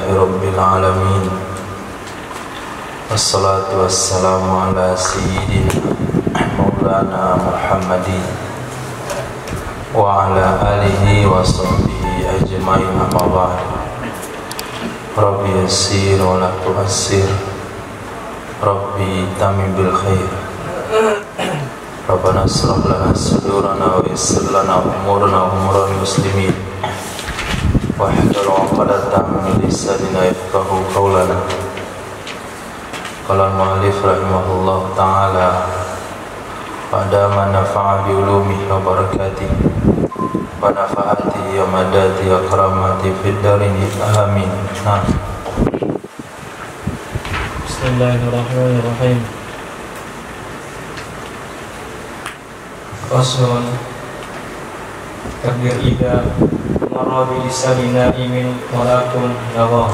Rabbil Alamin. Wassalatu wassalamu ala sayyidina Maulana Muhammadin wa ala alihi wa sahbihi ajma'in, amma ba'd. Rabbi yassir wa la tu'assir, Rabbi tamim bil khair. Rabbana asrah lana sudurana wa yassir lana umurana umuran muslimin wahdul 'uqdatam min lisanina yafqahu qawlana. Qala al-mu'allif rahimahullah ta'ala pada manafa'a bi ulumihi wa barakatihi wa nafa'ati wa madati wa karamati fid darin amin. Nah. Bismillahirrahmanirrahim. Qaslun takdir ida marabi lisanina imin walakun lawa.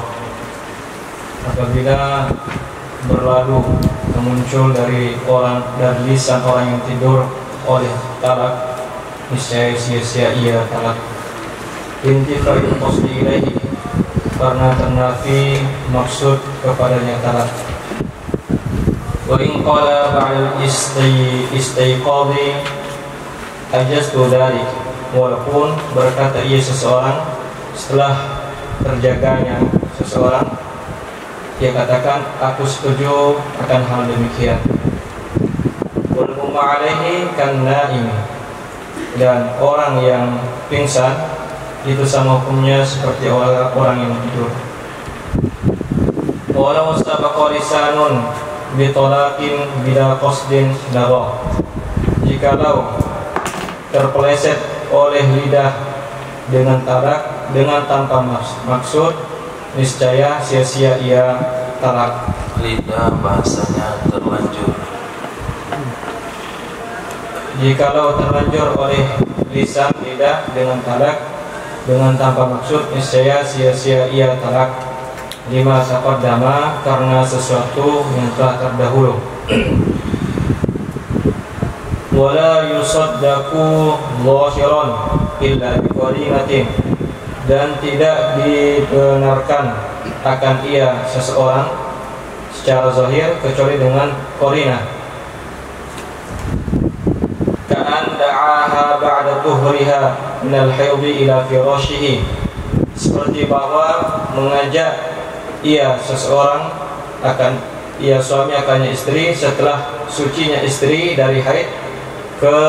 Apabila berlalu muncul dari lisan orang yang tidur oleh talak, niscaya sia-sia ia talak. Intifai qasdi ilaihi, karena ternafi maksud kepadanya talak. Wa in qala ba'da istiqadhi ajaztu dhalik, walaupun berkata ia seseorang setelah terjaganya seseorang, dia katakan aku setuju akan hal demikian. Wal mumma alaihi kan naim, dan orang yang pingsan itu sama hukumnya seperti orang yang tidur. Walau sabaqa lisanun bitolaqin bila qasdin lawa, jikalau terpeleset oleh lidah dengan talak dengan tanpa maksud, niscaya sia-sia ia talak. Lidah bahasanya terlanjur. Jikalau terlanjur oleh lisan lidah dengan talak dengan tanpa maksud, niscaya sia-sia ia talak. Lima taqaddama, karena sesuatu yang telah terdahulu. Wala yusaddaqu zahiran illa biqarinatin, dan tidak dibenarkan akan ia seseorang secara zahir kecuali dengan qarinah. Ka'an da'aha ba'da tuhriha minal haidhi ila firashihi, seperti bahwa mengajak ia seseorang akan ia suami akannya istri setelah sucinya istri dari haid ke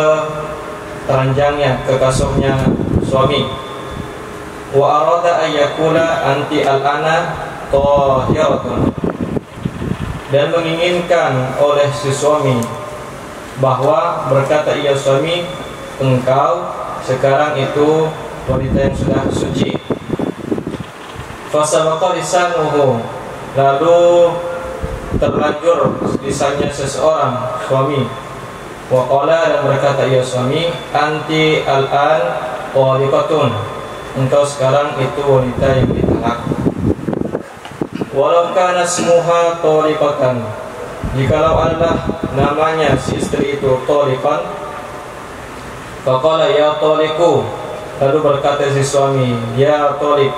ranjangnya, ke kasurnya suami. Wa arada ayyakula anti al-ana tahiratun, dan menginginkan oleh si suami bahwa berkata ia suami, engkau sekarang itu wanita yang sudah suci. Fasabaqa lisanuhu, lalu terlanjur lisannya seseorang suami. Wa qala, dan berkata ia suami, anti al-an taliqatun, engkau sekarang itu wanita yang ditalak. Walau kana ismuha taliqatan, jikalau adalah namanya si istri itu taliqan. Faqala ya taliqu, lalu berkata si suami, ya taliq.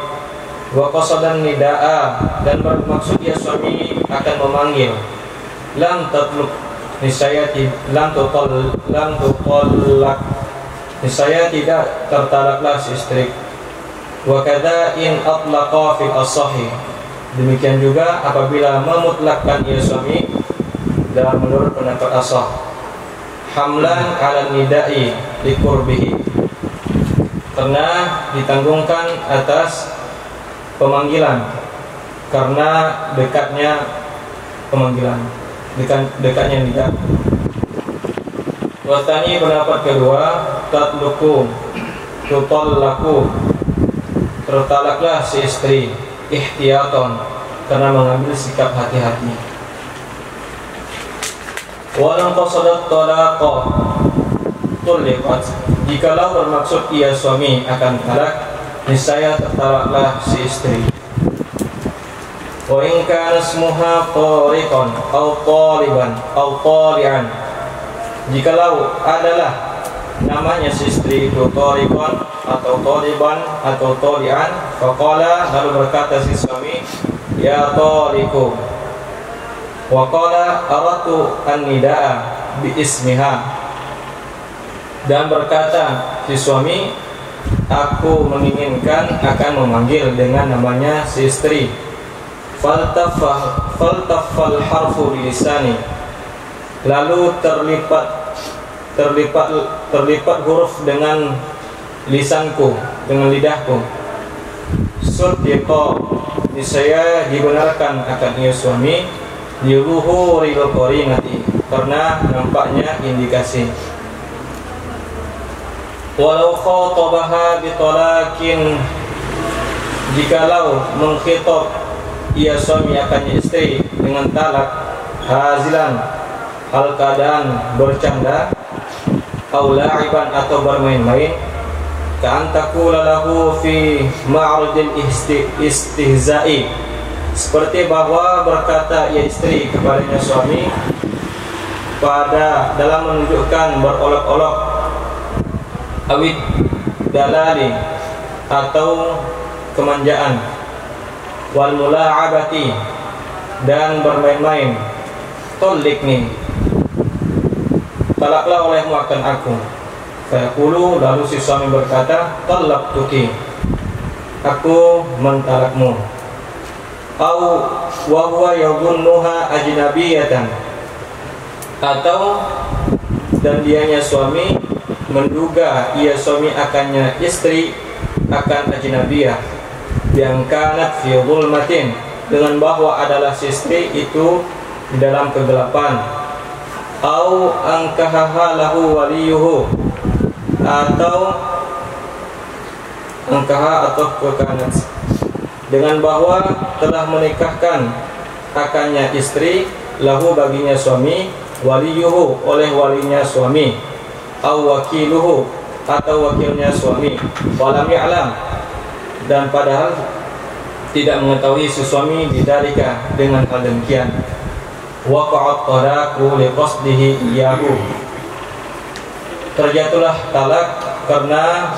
Wa qasadan nidaa, dan bermaksud ya suami akan memanggil. Lam tatluk, niscaya lam tutallak, niscaya tidak tertalaklah si istri. Wa kadza in atlaqa fil asahi, demikian juga apabila memutlakkan ia suami dalam menurut pendapat asah. Hamlan ala nidai liqurbihi, karena ditanggungkan atas pemanggilan, karena dekatnya pemanggilan, dekatnya nidah. Wasani, pendapat kedua, tatluku tutallaku, tertalaklah si istri, ihtiyaton, karena mengambil sikap hati-hati. Walau qasadat talaqa tuliqat, jikalau bermaksud ia suami akan talak, niscaya tertalaklah si istri. Wa in kana ismuha tariqan aw taliban aw tali'an, jikalau adalah namanya si istri itu Tariqan atau Tariban atau Tarian. Faqala, lalu berkata si suami, ya Tariqu. Wa qala aratu an-nidaa bi ismiha, dan berkata si suami, aku menginginkan akan memanggil dengan namanya si istri. Faltaffal harfu bi lisani, lalu terlipat huruf dengan lisanku, dengan lidahku. Suddiqa, niscaya dibenarkan akan ia suami, liruhuril qarinati, karena nampaknya indikasi. Walau khatabaha bitalakin, jikalau mengkhitab ia suami akan istri dengan talak, hazilan, hal keadaan bercanda, au la'iban, atau bermain-main, ka'an taqula lahu fi ma'radil istihza'i, seperti bahwa berkata ia istri kepadanya suami pada dalam menunjukkan berolok-olok, awid dalali, atau kemanjaan, wal mula'abati, dan bermain-main, talliqni, talaklah olehmu akan aku. Fayaqulu, lalu si suami berkata, talaqtuki, aku mentalakmu. Au wa huwa yadhunnuha ajnabiyatan, atau dan dianya suami menduga ia suami akannya istri akan ajnabiyah, yang kanat fi dhulmatin, dengan bahwa adalah si istri itu di dalam kegelapan. Au angkahaha lahu waliyuhu, atau angkaha atau kekanat, dengan bahwa telah menikahkan akannya istri, lahu baginya suami, waliyuhu oleh walinya suami, au wakiluhu atau wakilnya suami, walam ya'lam, dan padahal tidak mengetahui si suami bidzalika, dengan hal demikian. Waqa'at talaqu liqasdihi iyyahu, terjatuhlah talak karena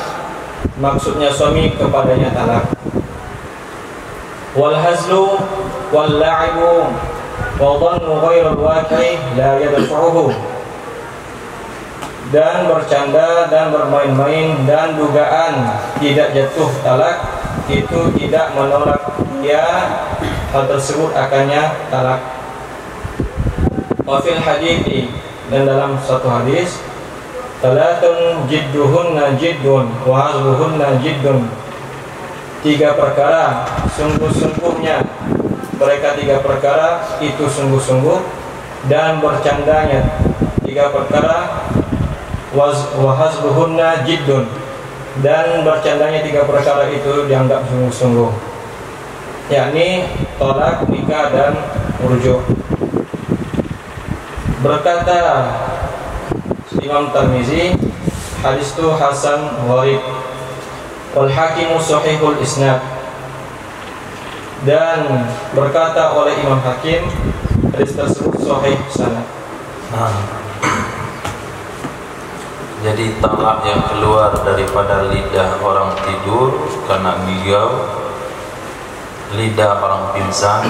maksudnya suami kepadanya talak. Wal hazlu wal la'ibu wa dhannu ghairal waqi'i la yadfa'uhu, dan bercanda dan bermain-main dan dugaan tidak jatuh talak itu tidak menolak dia hal tersebut akannya talak. Wa fil hadithi, dan dalam satu hadis, talatun jidduhunna jiddun wa hazluhunna jiddun, tiga perkara sungguh-sungguhnya mereka, tiga perkara itu sungguh-sungguh, dan bercandanya tiga perkara, wa hazluhunna jiddun, dan bercandanya tiga perkara itu dianggap sungguh-sungguh, yakni tolak, nikah, dan rujuk. Berkata Imam Tirmizi, hadis itu hasan gharib, wal hakimu sahihul isnad, dan berkata oleh Imam Hakim, hadis tersebut sahih sanad. Jadi talak yang keluar daripada lidah orang tidur karena ngigau, lidah orang pingsan,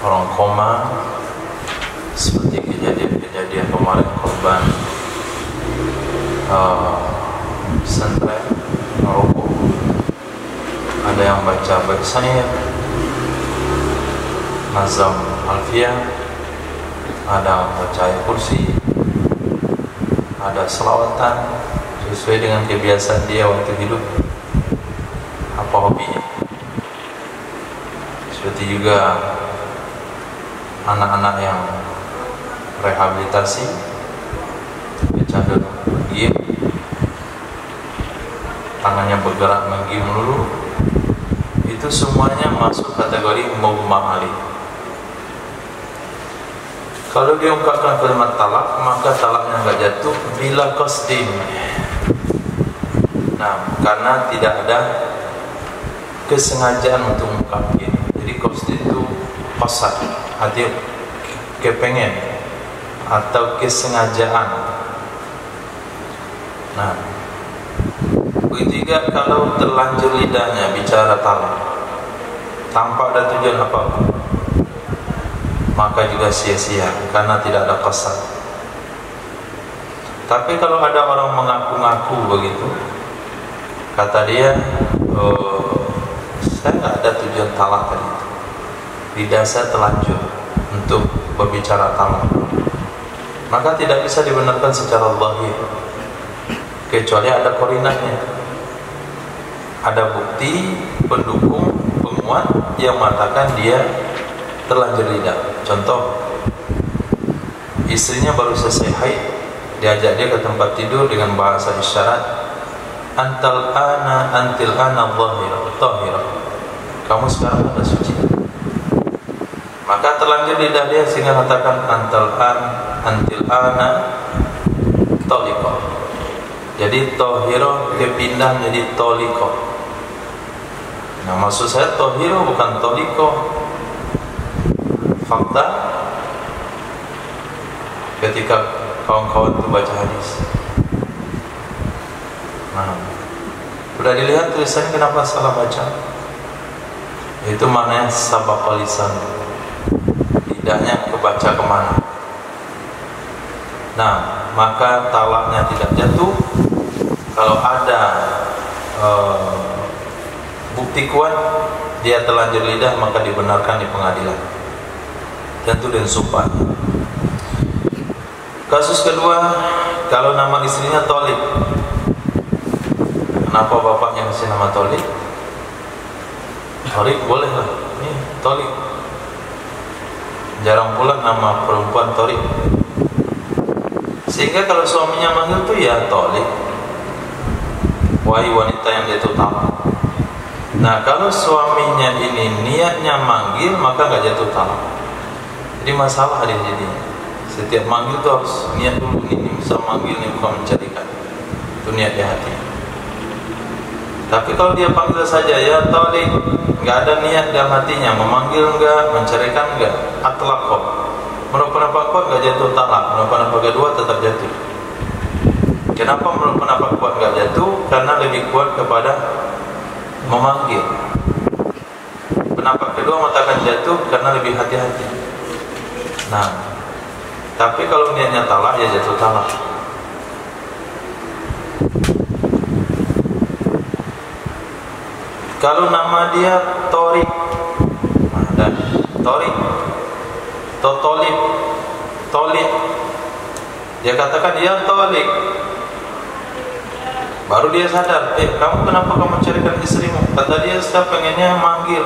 orang koma, seperti kejadian kemarin korban pesantren Maroko, ada yang baca saya Nazam Alfiah, ada baca ayat kursi, ada selawatan sesuai dengan kebiasaan dia waktu hidup, apa hobinya. Seperti juga anak-anak yang rehabilitasi, kecanduan game, tangannya bergerak menggim melulu, itu semuanya masuk kategori mughma alaih. Kalau diungkapkan kalimat talak, maka talaknya enggak jatuh bila qasdin. Nah, karena tidak ada kesengajaan untuk mengungkapkan. Jadi qasdin itu qasad, hati kepengen atau kesengajaan. Nah, ketiga, kalau terlanjur lidahnya bicara talak tanpa ada tujuan apapun, maka juga sia-sia karena tidak ada qasad. Tapi kalau ada orang mengaku-ngaku begitu, kata dia, saya nggak ada tujuan talak tadi, lidah saya terlanjur untuk berbicara talak, maka tidak bisa dibenarkan secara zahir kecuali ada korinahnya, ada bukti pendukung penguat yang mengatakan dia terlanjur lidah. Contoh, istrinya baru selesai haid, diajak dia ke tempat tidur dengan bahasa isyarat, antil ana zahira, kamu sekarang sudah suci. Maka terlanjur lidah dia sehingga katakan antil ana toliqah. Jadi tohiro kepindah menjadi toliko. Nah, maksud saya tohiro bukan toliko. Fakta ketika kawan-kawan itu baca hadis, nah, sudah dilihat tulisannya, kenapa salah baca? Itu maknanya sabaq lisan, lidahnya kebaca kemana. Nah, maka talaknya tidak jatuh kalau ada bukti kuat dia terlanjur lidah, maka dibenarkan di pengadilan, tentu dan sumpah. Kasus kedua, kalau nama istrinya Tolik, kenapa bapaknya kasih nama Tolik? Tolik boleh lah, ini Tolik. Jarang pula nama perempuan Tolik. Sehingga kalau suaminya manggil tuh ya Tolik, wahai wanita yang jatuh talak. Nah, kalau suaminya ini niatnya manggil, maka nggak jatuh talak. Jadi masalah ada jadi setiap manggil itu harus niat dulu, ini bisa manggil, ini bukan mencarikan, itu niat di hati. Tapi kalau dia panggil saja ya Tolik, nggak ada niat dalam hatinya, memanggil enggak, mencarikan enggak, atlaqah, menurut pendapat kuat nggak jatuh talak, menurut pendapat kedua tetap jatuh. Kenapa menurut pendapat kuat nggak jatuh? Karena lebih kuat kepada memanggil. Pendapat kedua mengatakan jatuh karena lebih hati-hati. Nah, tapi kalau niatnya talak ya jatuh talak. Kalau nama dia Torik, dan Torik, Totolip, Tolik, dia katakan ya Tolik, baru dia sadar, kamu kenapa kamu carikan istrimu? Kata dia, saya pengennya manggil,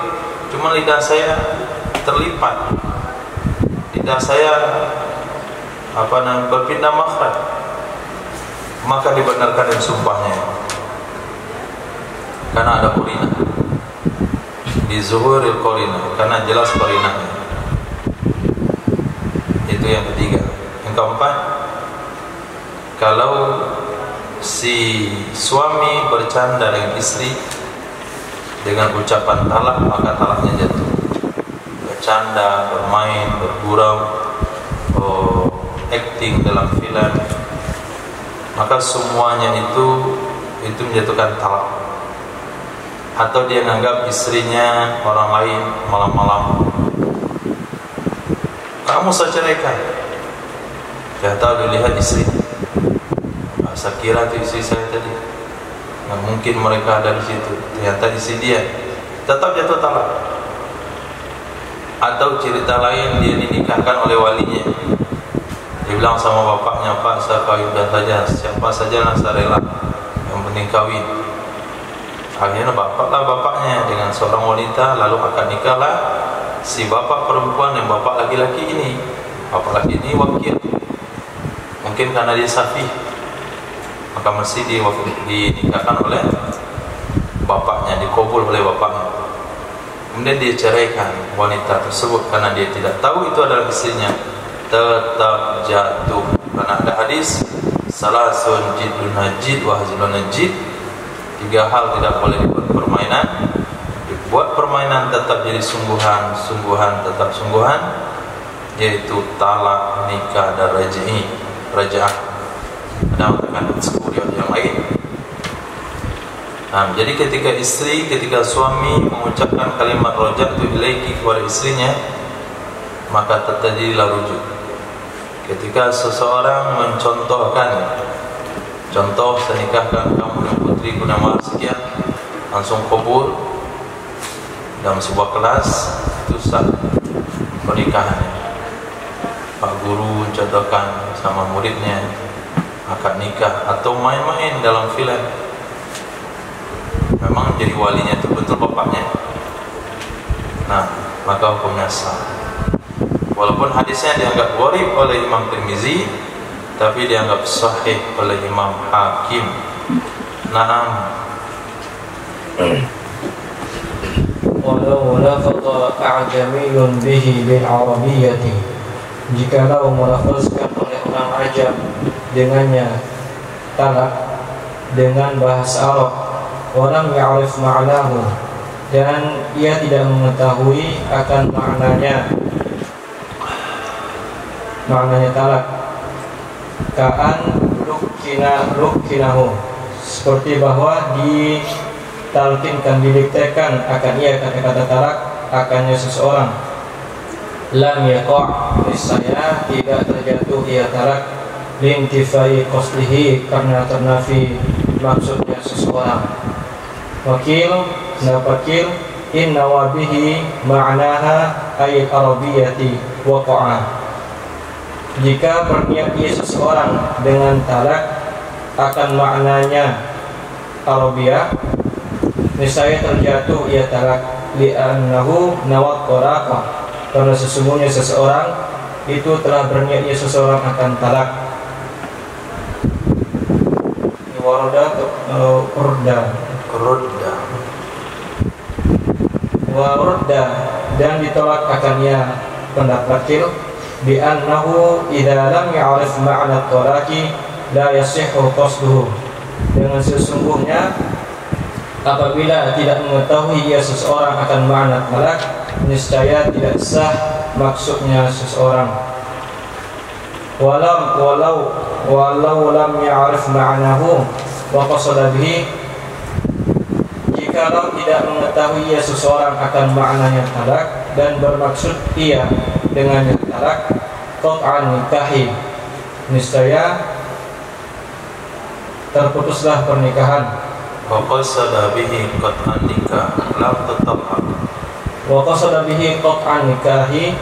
cuma lidah saya terlipat, lidah saya berpindah makhraj, maka dibenarkan dan sumpahnya, karena ada qarinah, di zuhuril qarinah, karena jelas qarinahnya. Itu yang ketiga. Yang keempat, kalau si suami bercanda dengan istri dengan ucapan talak, maka talaknya jatuh. Bercanda, bermain, bergurau, acting dalam film, maka semuanya itu menjatuhkan talak. Atau dia menganggap istrinya orang lain malam-malam, kamu saya ceraikan, ternyata dilihat istri, saya kira itu istri saya tadi, nggak mungkin mereka ada di situ, ternyata istri dia, tetap jatuh talak. Atau cerita lain, dia dinikahkan oleh walinya, dia bilang sama bapaknya, Pak, saya kawinkan saja, siapa saja lah saya rela, yang penting kawin. Akhirnya bapaknya dengan seorang wanita, lalu akan nikahlah si bapak perempuan dan bapak laki-laki ini. Bapak laki ini wakil, mungkin karena dia safih, maka mesti dinikahkan oleh bapaknya, dikabul oleh bapaknya. Kemudian dia ceraikan wanita tersebut karena dia tidak tahu itu adalah istrinya, tetap jatuh. Karena ada hadis, salasun jidun najid wa hazlun najid, 3 hal tidak boleh dibuat permainan. Dibuat permainan tetap jadi sungguhan, sungguhan tetap sungguhan, yaitu talak, nikah, dan raja'ah. Ada mengatakan suku yang lain. Nah, jadi ketika suami mengucapkan kalimat raja'tu ilaiki kepada istrinya, maka terjadilah rujuk. Ketika seseorang mencontohkan, contoh saya nikahkan kamu dengan putriku nama sekian, langsung kabul dalam sebuah kelas, itu sah pernikahannya. Pak guru contohkan sama muridnya akad nikah atau main-main dalam film, memang jadi walinya itu betul bapaknya, nah maka hukumnya sah. Walaupun hadisnya dianggap gharib oleh Imam Tirmizi, tapi dianggap sahih oleh Imam Hakim. Naam. Walau lafaqa a'jamiyun bihi bil arabiyyati, jikalau melafazkan oleh orang ajam dengannya talak dengan bahasa Arab, walam ya'rif ma'nahu, dan ia tidak mengetahui akan maknanya talak, ka'an lukkinahu, seperti bahwa ditalkinkan, didiktekan akan ia kata-kata talak akannya seseorang. Lam yaqa', niscaya tidak terjatuh ia talak, lintifai qasdihi, karena ternafi maksudnya seseorang. Wakil, inna wabihi ma'naha ayat arabiyyati waqa'a, jika berniat ia seseorang dengan talak akan maknanya Arabiyah, niscaya terjatuh ia talak, li'annahu nawat qaraqah, karena sesungguhnya seseorang itu telah berniat ia seseorang akan talak. Warudda, dan ditolak akan ia pendapat kil, bi annahu idza lam ya'rif ma'na at-talaqi la yasihhu qasduhu, dengan sesungguhnya apabila tidak mengetahui ia seseorang akan makna talak, niscaya tidak sah maksudnya seseorang. Walau lam ya'rif ma'nahu wa qasada bihi, jikalau tidak mengetahui ia seseorang akan maknanya talak dan bermaksud ia dengannya talak, qat'an nikahi, niscaya terputuslah pernikahan. Wa qasada bihi qat'an nikah lam tatahhaq. Wa qasada bihi qat'an nikahi,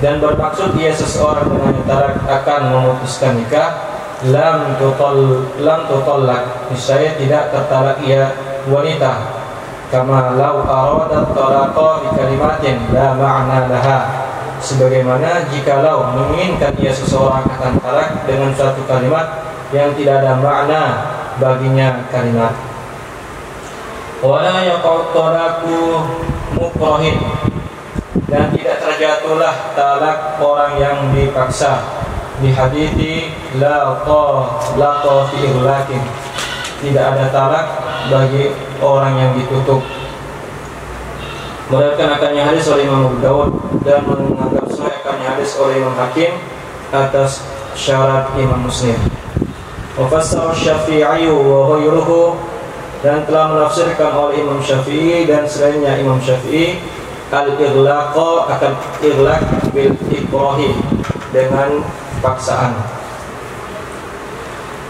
dan bermaksud ia seseorang dengannya talak akan memutuskan nikah, lam tutallaq, niscaya tidak tertalak ia wanita. Kama law aradat talaqa bi kalimatin la ma'na laha, sebagaimana jikalau menginginkan ia seseorang akan talak dengan suatu kalimat yang tidak ada makna baginya kalimat. Wala yaqau talaqu mukrahin, dan tidak terjatuhlah talak orang yang dipaksa. Di hadithi la talaqa fi irlakin, tidak ada talak bagi orang yang ditutup. Meriwayatkan akannya hadis oleh Imam Abu Dawud dan menganggap sahih akannya hadis oleh Imam Hakim atas syarat Imam Muslim. Wa fassara Syafi'i wa ghairuhu, dan telah menafsirkan oleh Imam Syafi'i dan selainnya Imam Syafi'i al-ighlaqa akan ighlaq bil ikrahi, dengan paksaan.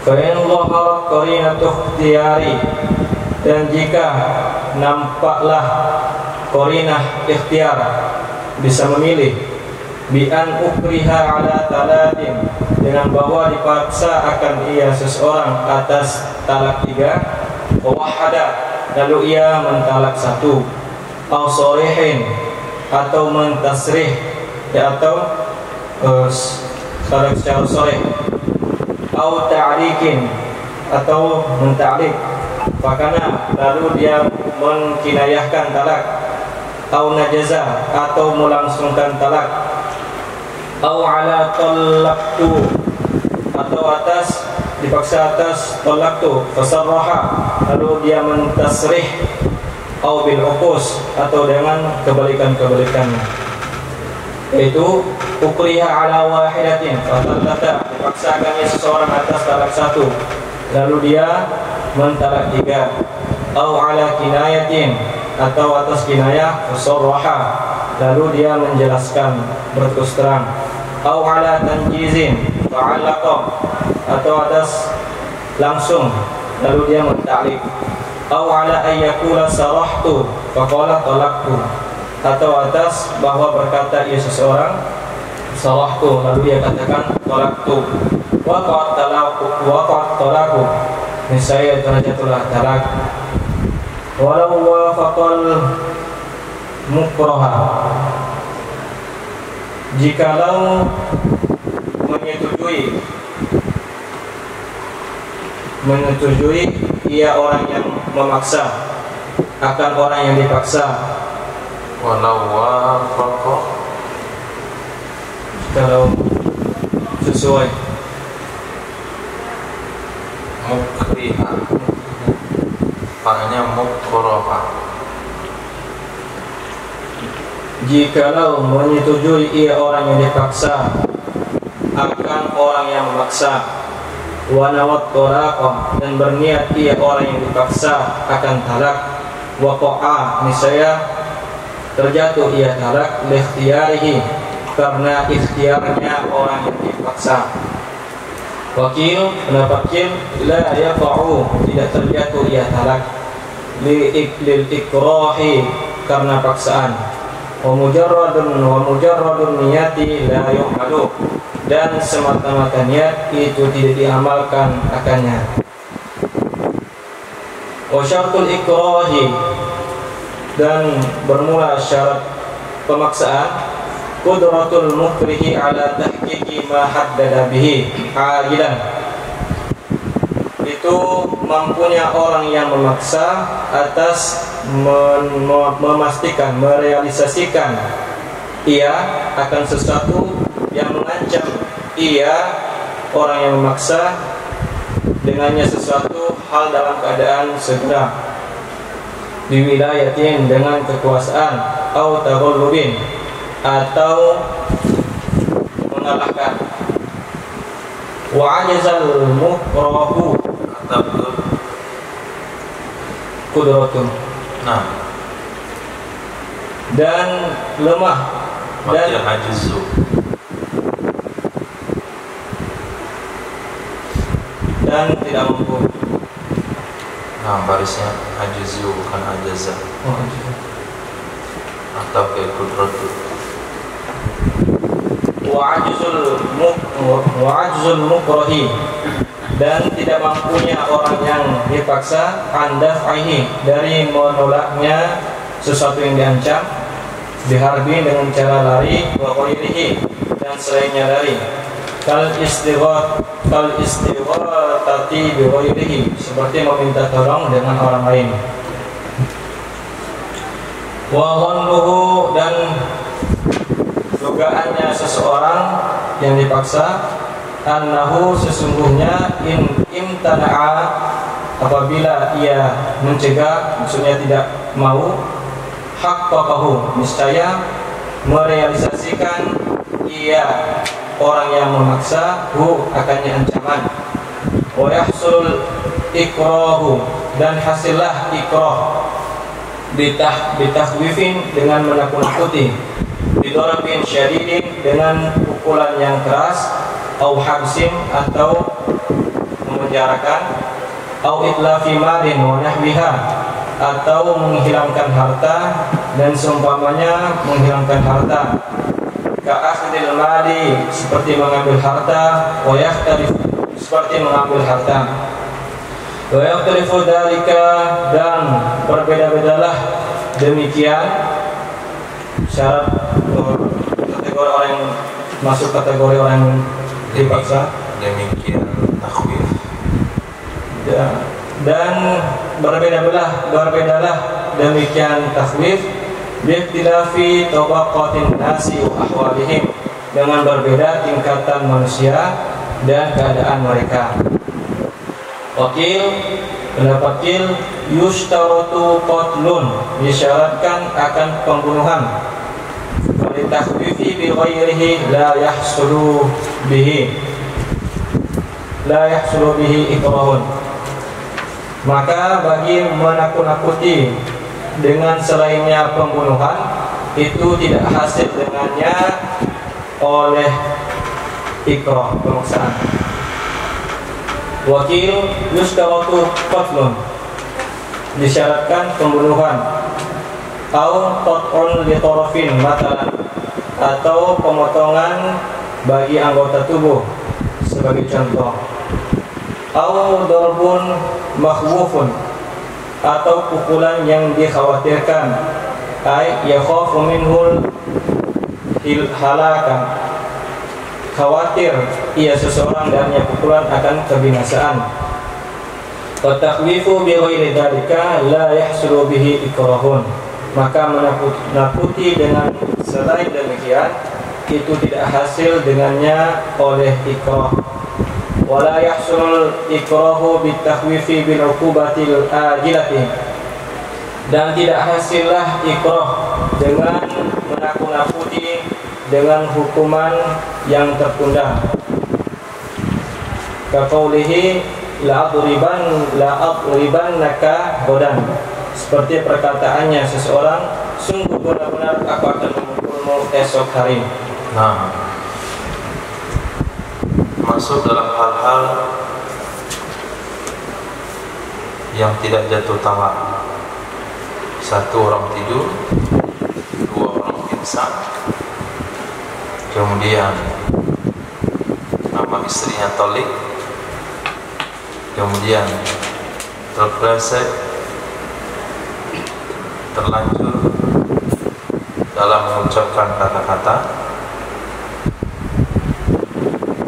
Fa in dhahara qarinatu ikhtiyari, dan jika nampaklah qarinah ikhtiar, bisa memilih, bi an ukriha ala talatin, dengan bahwa dipaksa akan ia seseorang atas talak 3, wahada, lalu ia mentalak 1, au shorihin, atau mentasrih, atau talak secara sharih, au ta'liqin, atau menta'liq, fakana, lalu dia mengkinayahkan talak, au najaza, atau melangsungkan talak, au ala talaqtu, atau atas, dipaksa atas talaqtu, fasarraha, lalu dia mentasrih, au bil uqus, atau dengan kebalikan-kebalikannya, yaitu ukriha ala wahidatin fatallata dipaksakannya seseorang atas talak satu, lalu dia mentalak tiga, atau ala kinayatin, atau atas kinayah fasarraha, lalu dia menjelaskan berterus terang, atau ala tanjizin fa'alaqa, atau atas langsung lalu dia mentaklik, atau ala ayyakula sarahtu faqala talaqtu, atau atas bahwa berkata ia seseorang sarahtu lalu dia katakan talaqtu, waqa'at talaqu, niscaya terjatuhlah talak, walau wafaqal mukraha, jikalau menyetujui ia orang yang memaksa akan orang yang dipaksa, walau wafaqa, kalau sesuai, mukriha, maknanya mukraha, jikalau menyetujui ia orang yang dipaksa akan orang yang memaksa, wa nawat talaqah, dan berniat ia orang yang dipaksa akan talak, waqa'a, niscaya terjatuh ia talak, likhtiyarihi, karena ikhtiarnya orang yang dipaksa. Wakil, pendapat la yaqa'u, tidak terjatuh ia talak, lil ikrahi, karena paksaan, wa mujarradun niyati la yu'malu, dan semata-mata niat itu tidak diamalkan akannya. Wa syartul ikrahi, dan bermula syarat pemaksaan, qudratul mukrihi ala tahqiqi ma haddada bihi ajilan, itu mampunya orang yang memaksa atas memastikan, merealisasikan ia akan sesuatu yang mengancam ia orang yang memaksa dengannya sesuatu hal dalam keadaan segera, biwilayatin, dengan kekuasaan, atau taghallubin, atau mengalahkan, wa ajazal mukrahu qudratun, nah, dan lemah dan ajizu, dan tidak mampu. nah barisnya ajizu bukan ajaza, atau kayak kudratu. Wa ajzul mukrahi, dan tidak mampunya orang yang dipaksa, andafaihi, dari menolaknya sesuatu yang diancam, biharbi, dengan cara lari, wa ghairihi, dan selainnya dari, kal istighatsati bi ghairihi, seperti meminta tolong dengan orang lain, wa dhannuhu, dan dugaannya seseorang yang dipaksa, annahu, sesungguhnya, imtana'a, apabila ia mencegah, maksudnya tidak mau, haqqaqahu, niscaya merealisasikan ia orang yang memaksa akannya ancaman, wa yahsul ikrahu, dan hasillah ikrah, bitahwifin, dengan menakut-nakuti, bidorabin syadidin, dengan pukulan yang keras, au habsin, atau memenjarakan, au itlafi malin wa nahwiha, atau menghilangkan harta dan seumpamanya menghilangkan harta, ka akhdil mali, seperti mengambil harta, wa yahtarif, seperti mengambil harta, wa yahtarifu dalika, dan berbeda-bedalah demikian syarat kategori orang yang masuk kategori orang yang dipaksa, demikian takhwif, dan berbeda-bedalah demikian takhwif, biikhtilafi tabaqatin nasi wa ahwalihim, dengan berbeda tingkatan manusia dan keadaan mereka. Wakil, pendapat kil, yushtaratu qatlun, disyaratkan akan pembunuhan, walitakhwifi bi ghairihi la yahsulu bihi, la yahsulu bihi ikrahun. Maka bagi menakut-nakuti dengan selainnya pembunuhan itu tidak hasil dengannya oleh ikrah, pemaksaan. Wakil yustaratu qatlun, disyaratkan pembunuhan, atau qat'un li tarafin matalan, atau pemotongan bagi anggota tubuh sebagai contoh, atau darbun makhwufun, atau pukulan yang dikhawatirkan, ay yakhafu minhul halakan, khawatir ia seseorang darinya pukulan akan kebinasaan. Wa takhwifu bi ghairi dzalika la yahsulu bihi ikrahun. Maka menakuti dengan selain demikian itu tidak hasil dengannya oleh ikrah. Wala yahsul ikrahu bitakhwifi bil uqubatil ajilati, dan tidak hasillah ikrah dengan menakut-nakuti dengan hukuman yang tertunda. Kaqaulihi la'adribannaka ghadan, seperti perkataannya seseorang, sungguh benar-benar aku akan memukulmu esok hari. Nah, masuk dalam hal-hal yang tidak jatuh talak. Satu, orang tidur. Dua, orang pingsan. Kemudian nama istrinya tolik. Kemudian terpleset, terlanjur dalam mengucapkan kata-kata.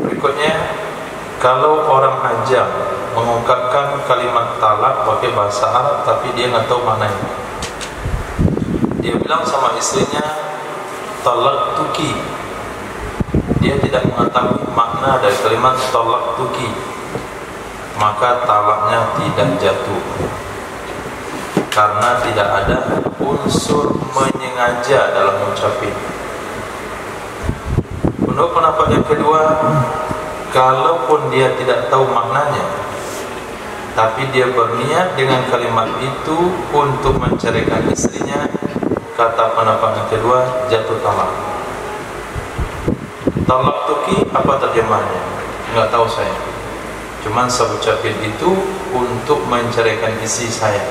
Berikutnya, kalau orang ajam mengungkapkan kalimat talak pakai bahasa Arab tapi dia nggak tahu maknanya, dia bilang sama istrinya talak tuki, dia tidak mengetahui makna dari kalimat talak tuki, maka talaknya tidak jatuh karena tidak ada unsur menyengaja dalam ucapin. Untuk pendapat yang kedua, kalaupun dia tidak tahu maknanya tapi dia berniat dengan kalimat itu untuk menceraikan istrinya, kata pendapat yang kedua, jatuh talak. Talak tuki apa terjemahnya? Enggak tahu saya. Cuman saya ucapin itu untuk menceraikan istri saya.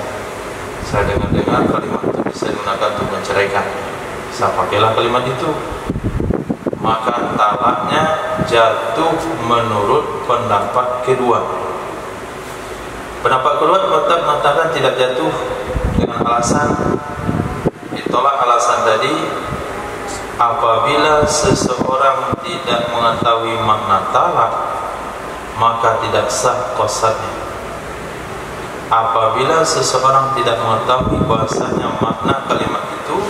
Saya dengar kalimat itu bisa digunakan untuk menceraikan. Saya pakailah kalimat itu. Maka talaknya jatuh menurut pendapat kedua. Pendapat kedua mengatakan tidak jatuh dengan alasan, ditolak alasan tadi, apabila seseorang tidak mengetahui makna talak maka tidak sah qasadnya. Apabila seseorang tidak mengetahui bahasanya makna kalimat itu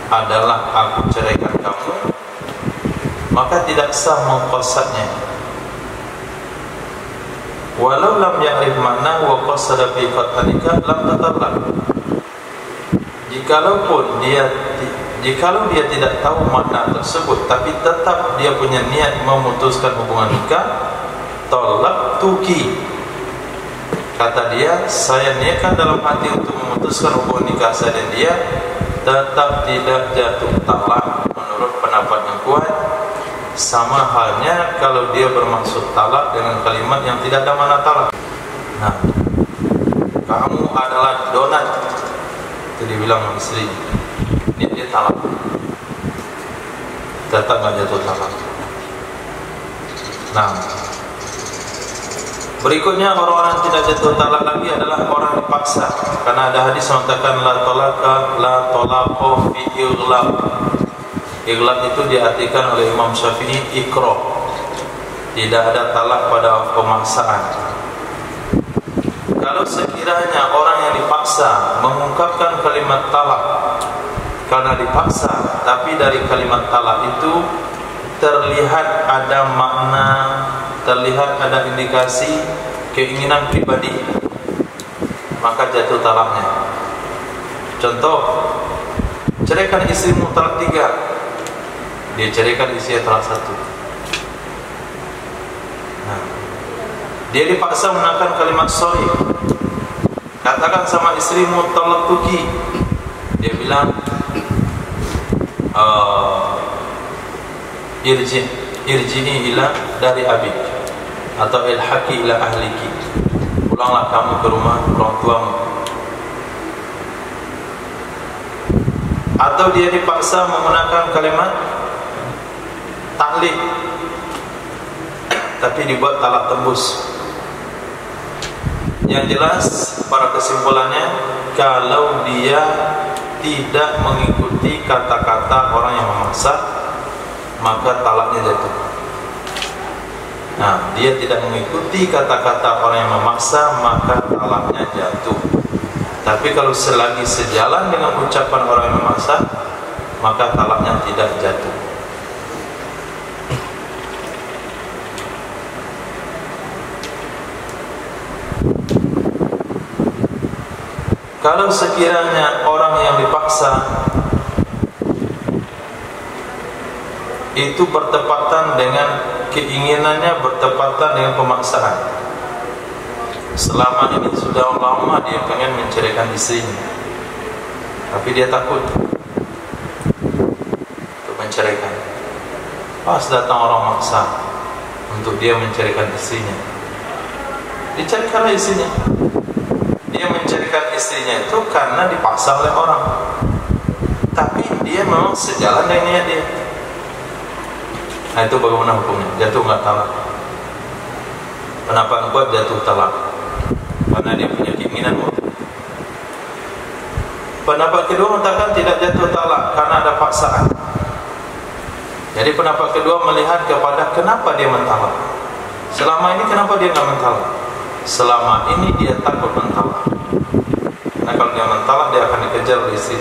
adalah aku ceraikan kamu, maka tidak sah mengqasadnya. Walau lam ya'rif makna wa qasada fi qat'anika lam tatalaq. Jikalau dia tidak tahu makna tersebut tapi tetap dia punya niat memutuskan hubungan nikah, tolak tuki, kata dia, saya niatkan dalam hati untuk memutuskan hubungan nikah saya dan dia, tetap tidak jatuh talak menurut pendapat yang kuat. Sama halnya kalau dia bermaksud talak dengan kalimat yang tidak ada makna talak. Nah, kamu adalah donat, itu dibilang istri, dia talak, tetap nggak jatuh talak. Nah, berikutnya orang-orang yang tidak jatuh talak lagi adalah orang yang dipaksa, karena ada hadis mengatakan la talaqa fi ighlaq. Ighlaq itu diartikan oleh Imam Syafi'i ikrah, tidak ada talak pada pemaksaan. Kalau sekiranya orang yang dipaksa mengungkapkan kalimat talak karena dipaksa, tapi dari kalimat talak itu terlihat ada makna, terlihat ada indikasi keinginan pribadi, maka jatuh talaknya. Contoh, ceraikan istrimu talak 3, dia ceraikan istrinya talak 1. Nah, dia dipaksa menggunakan kalimat sorry. Katakan sama istrimu talaqtuki. Dia bilang irji'i ila dari abik, atau ilhaqi ila ahliki, pulanglah kamu ke rumah orang tuamu. Atau dia dipaksa menggunakan kalimat ta'liq, tapi dibuat talak tembus. Yang jelas pada kesimpulannya, kalau dia tidak mengikuti kata-kata orang yang memaksa, maka talaknya jatuh. Nah, dia tidak mengikuti kata-kata orang yang memaksa, maka talaknya jatuh. Tapi kalau selagi sejalan dengan ucapan orang yang memaksa, maka talaknya tidak jatuh. Kalau sekiranya orang yang dipaksa itu bertepatan dengan keinginannya, bertepatan dengan pemaksaan. Selama ini sudah lama dia pengen menceraikan istrinya, tapi dia takut untuk menceraikan. Pas datang orang maksa untuk dia menceraikan istrinya, diceraikanlah istrinya. Dia menceraikan istrinya itu karena dipaksa oleh orang, tapi dia memang sejalan dengan niat dia. Nah, itu bagaimana hukumnya? Jatuh nggak talak? Pendapat kuat jatuh talak, karena dia punya keinginan untuk. Pendapat kedua mengatakan tidak jatuh talak karena ada paksaan. Jadi pendapat kedua melihat kepada kenapa dia mentalak. Selama ini kenapa dia nggak mentalak? Selama ini dia takut mentalak. Nah, kalau dia mentalak, dia akan dikejar oleh istri,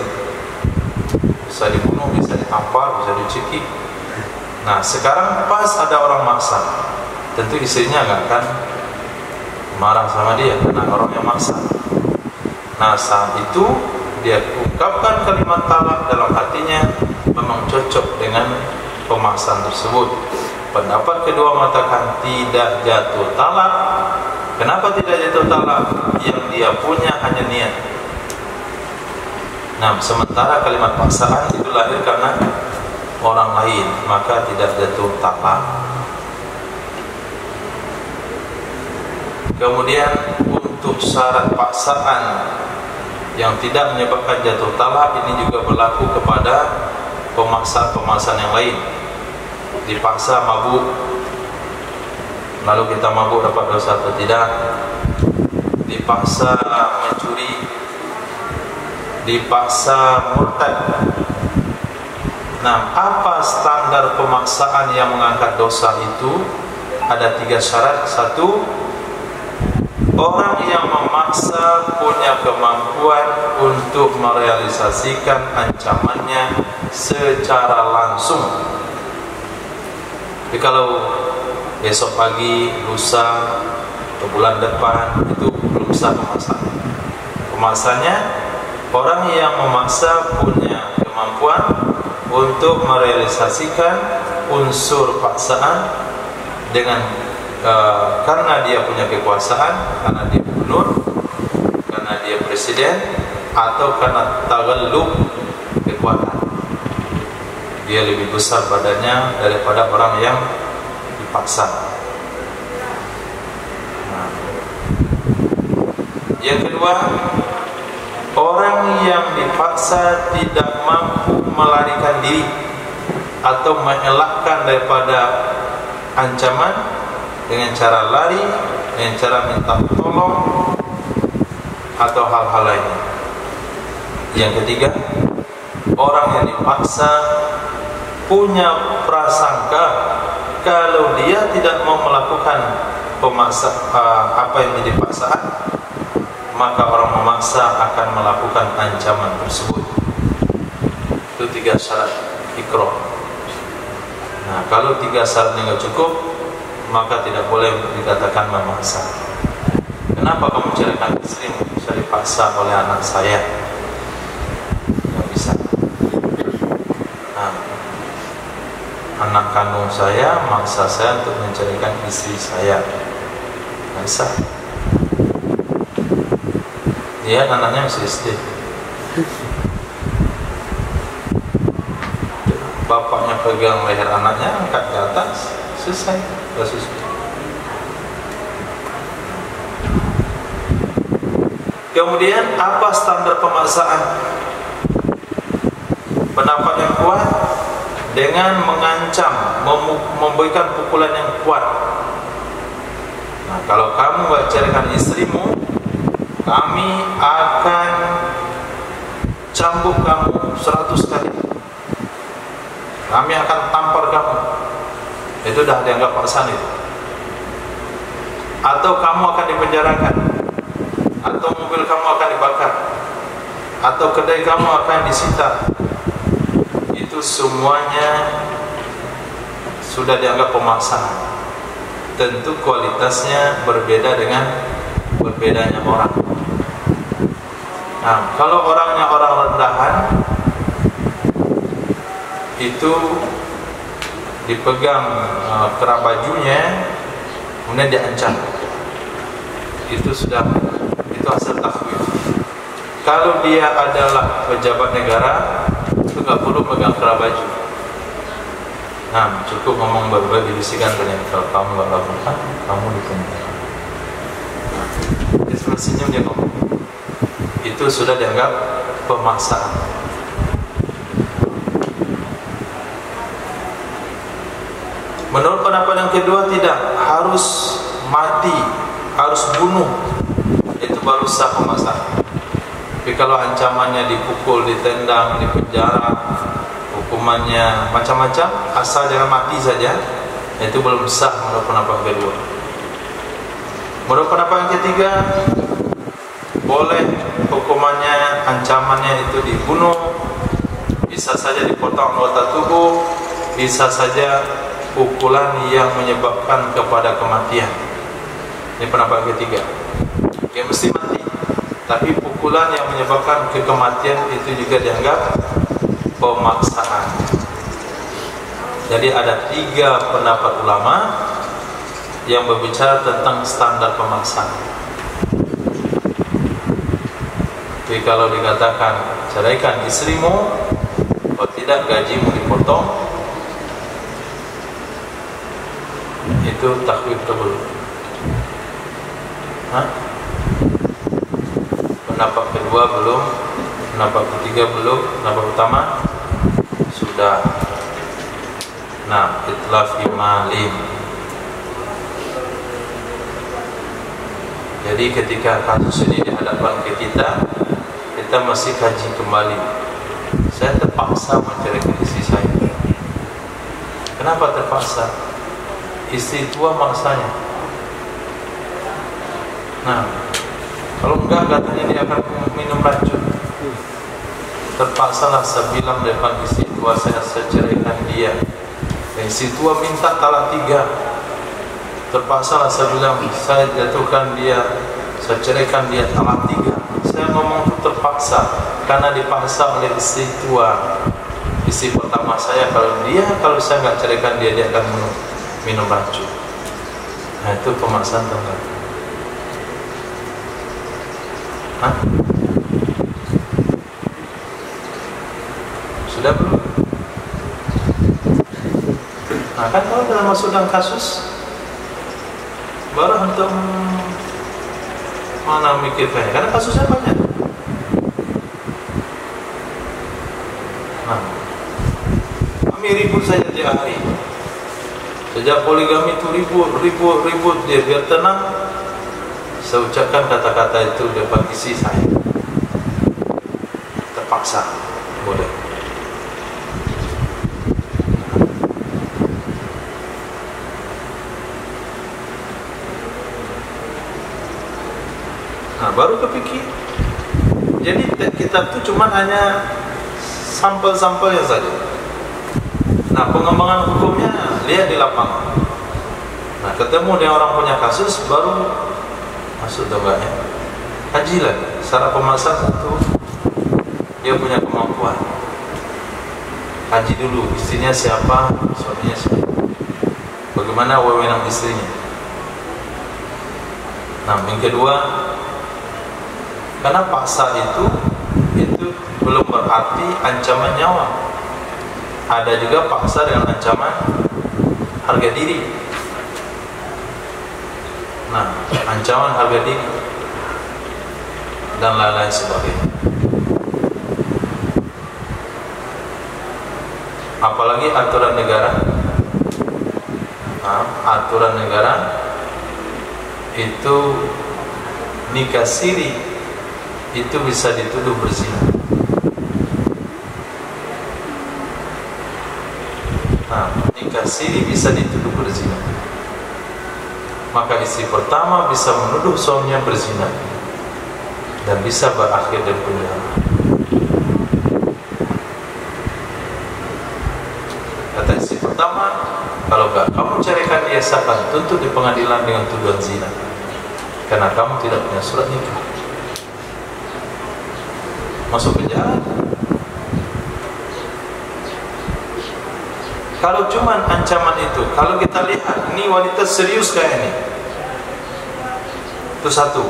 bisa dibunuh, bisa ditampar, bisa dicekik. Nah, sekarang pas ada orang maksa, tentu istrinya nggak akan marah sama dia karena orang yang maksa. Nah, saat itu dia ungkapkan kalimat talak dalam hatinya, memang cocok dengan pemaksaan tersebut. Pendapat kedua mengatakan tidak jatuh talak. Kenapa tidak jatuh talak? Yang dia punya hanya niat. Nah, sementara kalimat paksaan itu lahir karena orang lain, maka tidak jatuh talak. Kemudian untuk syarat paksaan yang tidak menyebabkan jatuh talak, ini juga berlaku kepada pemaksaan-pemaksaan yang lain. Dipaksa mabuk, lalu kita mabuk dapat dosa atau tidak? Dipaksa mencuri, dipaksa murtad. Nah, apa standar pemaksaan yang mengangkat dosa itu? Ada 3 syarat. 1, orang yang memaksa punya kemampuan untuk merealisasikan ancamannya secara langsung. Jadi kalau besok pagi, lusa, atau bulan depan, itu belum sah pemaksaan. Pemaksanya orang yang memaksa punya kemampuan untuk merealisasikan unsur paksaan dengan karena dia punya kekuasaan, karena dia gubernur, karena dia presiden, atau karena taghallub kekuatan. Dia lebih besar badannya daripada orang yang dipaksa. Nah, yang kedua, orang yang dipaksa tidak mampu melarikan diri atau mengelakkan daripada ancaman dengan cara lari, dengan cara minta tolong, atau hal-hal lainnya. Yang ketiga, orang yang dipaksa punya prasangka kalau dia tidak mau melakukan apa yang menjadi paksaan, maka orang memaksa akan melakukan ancaman tersebut. Itu 3 syarat ikrah. Nah, kalau 3 syaratnya nggak cukup, maka tidak boleh dikatakan memaksa. Kenapa kamu ceraikan istrimu? Bisa dipaksa oleh anak saya. Nggak bisa. Nah, anak kandung saya maksa saya untuk menceraikan istri saya, nggak sah. Dia anaknya masih SD, bapaknya pegang leher anaknya, angkat ke atas, selesai kasusnya. Kemudian apa standar pemaksaan? Pendapat yang kuat dengan mengancam, memberikan pukulan yang kuat. Nah, kalau kamu gak ceraikan istrimu, kami akan cambuk kamu 100 kali. Kami akan tampar kamu. Itu dah dianggap paksaan itu. Atau kamu akan dipenjarakan, atau mobil kamu akan dibakar, atau kedai kamu akan disita. Itu semuanya sudah dianggap pemaksaan. Tentu kualitasnya berbeda dengan berbedanya orang. Nah, kalau orangnya orang rendahan, itu dipegang kerah bajunya, kemudian diancam. Itu hasil takwil. Kalau dia adalah pejabat negara, itu nggak perlu pegang kerah baju. Nah, cukup ngomong baik-baik, dibisikan ternyata kalau kamu nggak lakukan, kamu dipenjara. Nah, dia sudah senyum, dia ngomong. Itu sudah dianggap pemaksaan. Menurut pendapat yang kedua, tidak harus mati, harus bunuh, itu baru sah pemaksaan. Tapi kalau ancamannya dipukul, ditendang, dipenjara, hukumannya macam-macam, asal jangan mati saja, itu belum sah menurut pendapat kedua. Menurut pendapat yang ketiga, boleh hukumannya, ancamannya itu dibunuh, bisa saja dipotong anggota tubuh, bisa saja pukulan yang menyebabkan kepada kematian. Ini pendapat ketiga. Dia mesti mati, tapi pukulan yang menyebabkan kematian itu juga dianggap pemaksaan. Jadi ada 3 pendapat ulama yang berbicara tentang standar pemaksaan. Jadi kalau dikatakan ceraikan istrimu, kalau tidak gajimu dipotong, itu takwil belum. Pendapat kedua belum, pendapat ketiga belum, pendapat utama sudah. Nah, itlaf imalim. Jadi ketika kasus ini dihadapkan ke kita masih kaji kembali. Saya terpaksa menceraikan istri saya. Kenapa terpaksa? Istri tua maksanya. Nah, kalau enggak katanya dia akan minum racun. Terpaksalah saya bilang depan istri tua saya ceraikan dia. Dan istri tua minta talak 3. Terpaksalah saya bilang saya jatuhkan dia, saya ceraikan dia talak 3. Saya ngomong itu terpaksa karena dipaksa oleh istri tua. Istri pertama saya, kalau saya nggak ceraikan dia akan minum racun. Nah, itu pemaksaan tengah. Sudah belum? Nah, kan kalau dalam masuk dalam kasus baru untuk mana mikirnya, karena kasusnya banyak. Nah, kami ribut saja tiap hari. Sejak poligami itu ribut dia biar tenang. Saya ucapkan kata-kata itu depan istri saya. Terpaksa, boleh. Nah, baru kepikir. Jadi kitab itu cuma hanya sampel-sampelnya saja. Nah, pengembangan hukumnya lihat di lapangan. Nah, ketemu dengan orang punya kasus, baru masuk enggaknya. Haji lagi. Syarat pemaksaan satu, dia punya kemampuan. kaji dulu istrinya siapa, suaminya siapa, bagaimana wewenang istrinya. Nah, yang kedua, karena paksa itu belum berarti ancaman nyawa. Ada juga paksa dengan ancaman harga diri. Nah, ancaman harga diri dan lain-lain sebagainya. Apalagi aturan negara. Nah, aturan negara itu nikah siri itu bisa dituduh berzina. Nah, nikah siri bisa dituduh berzina. Maka istri pertama bisa menuduh suaminya berzina dan bisa berakhir dari penjara. Kata istri pertama, kalau enggak kamu carikan dia siapa, tuntut di pengadilan dengan tuduhan zina, karena kamu tidak punya surat nikah. Masuk penjara. Kalau cuman ancaman itu, kalau kita lihat ini wanita serius kayak ini, itu satu.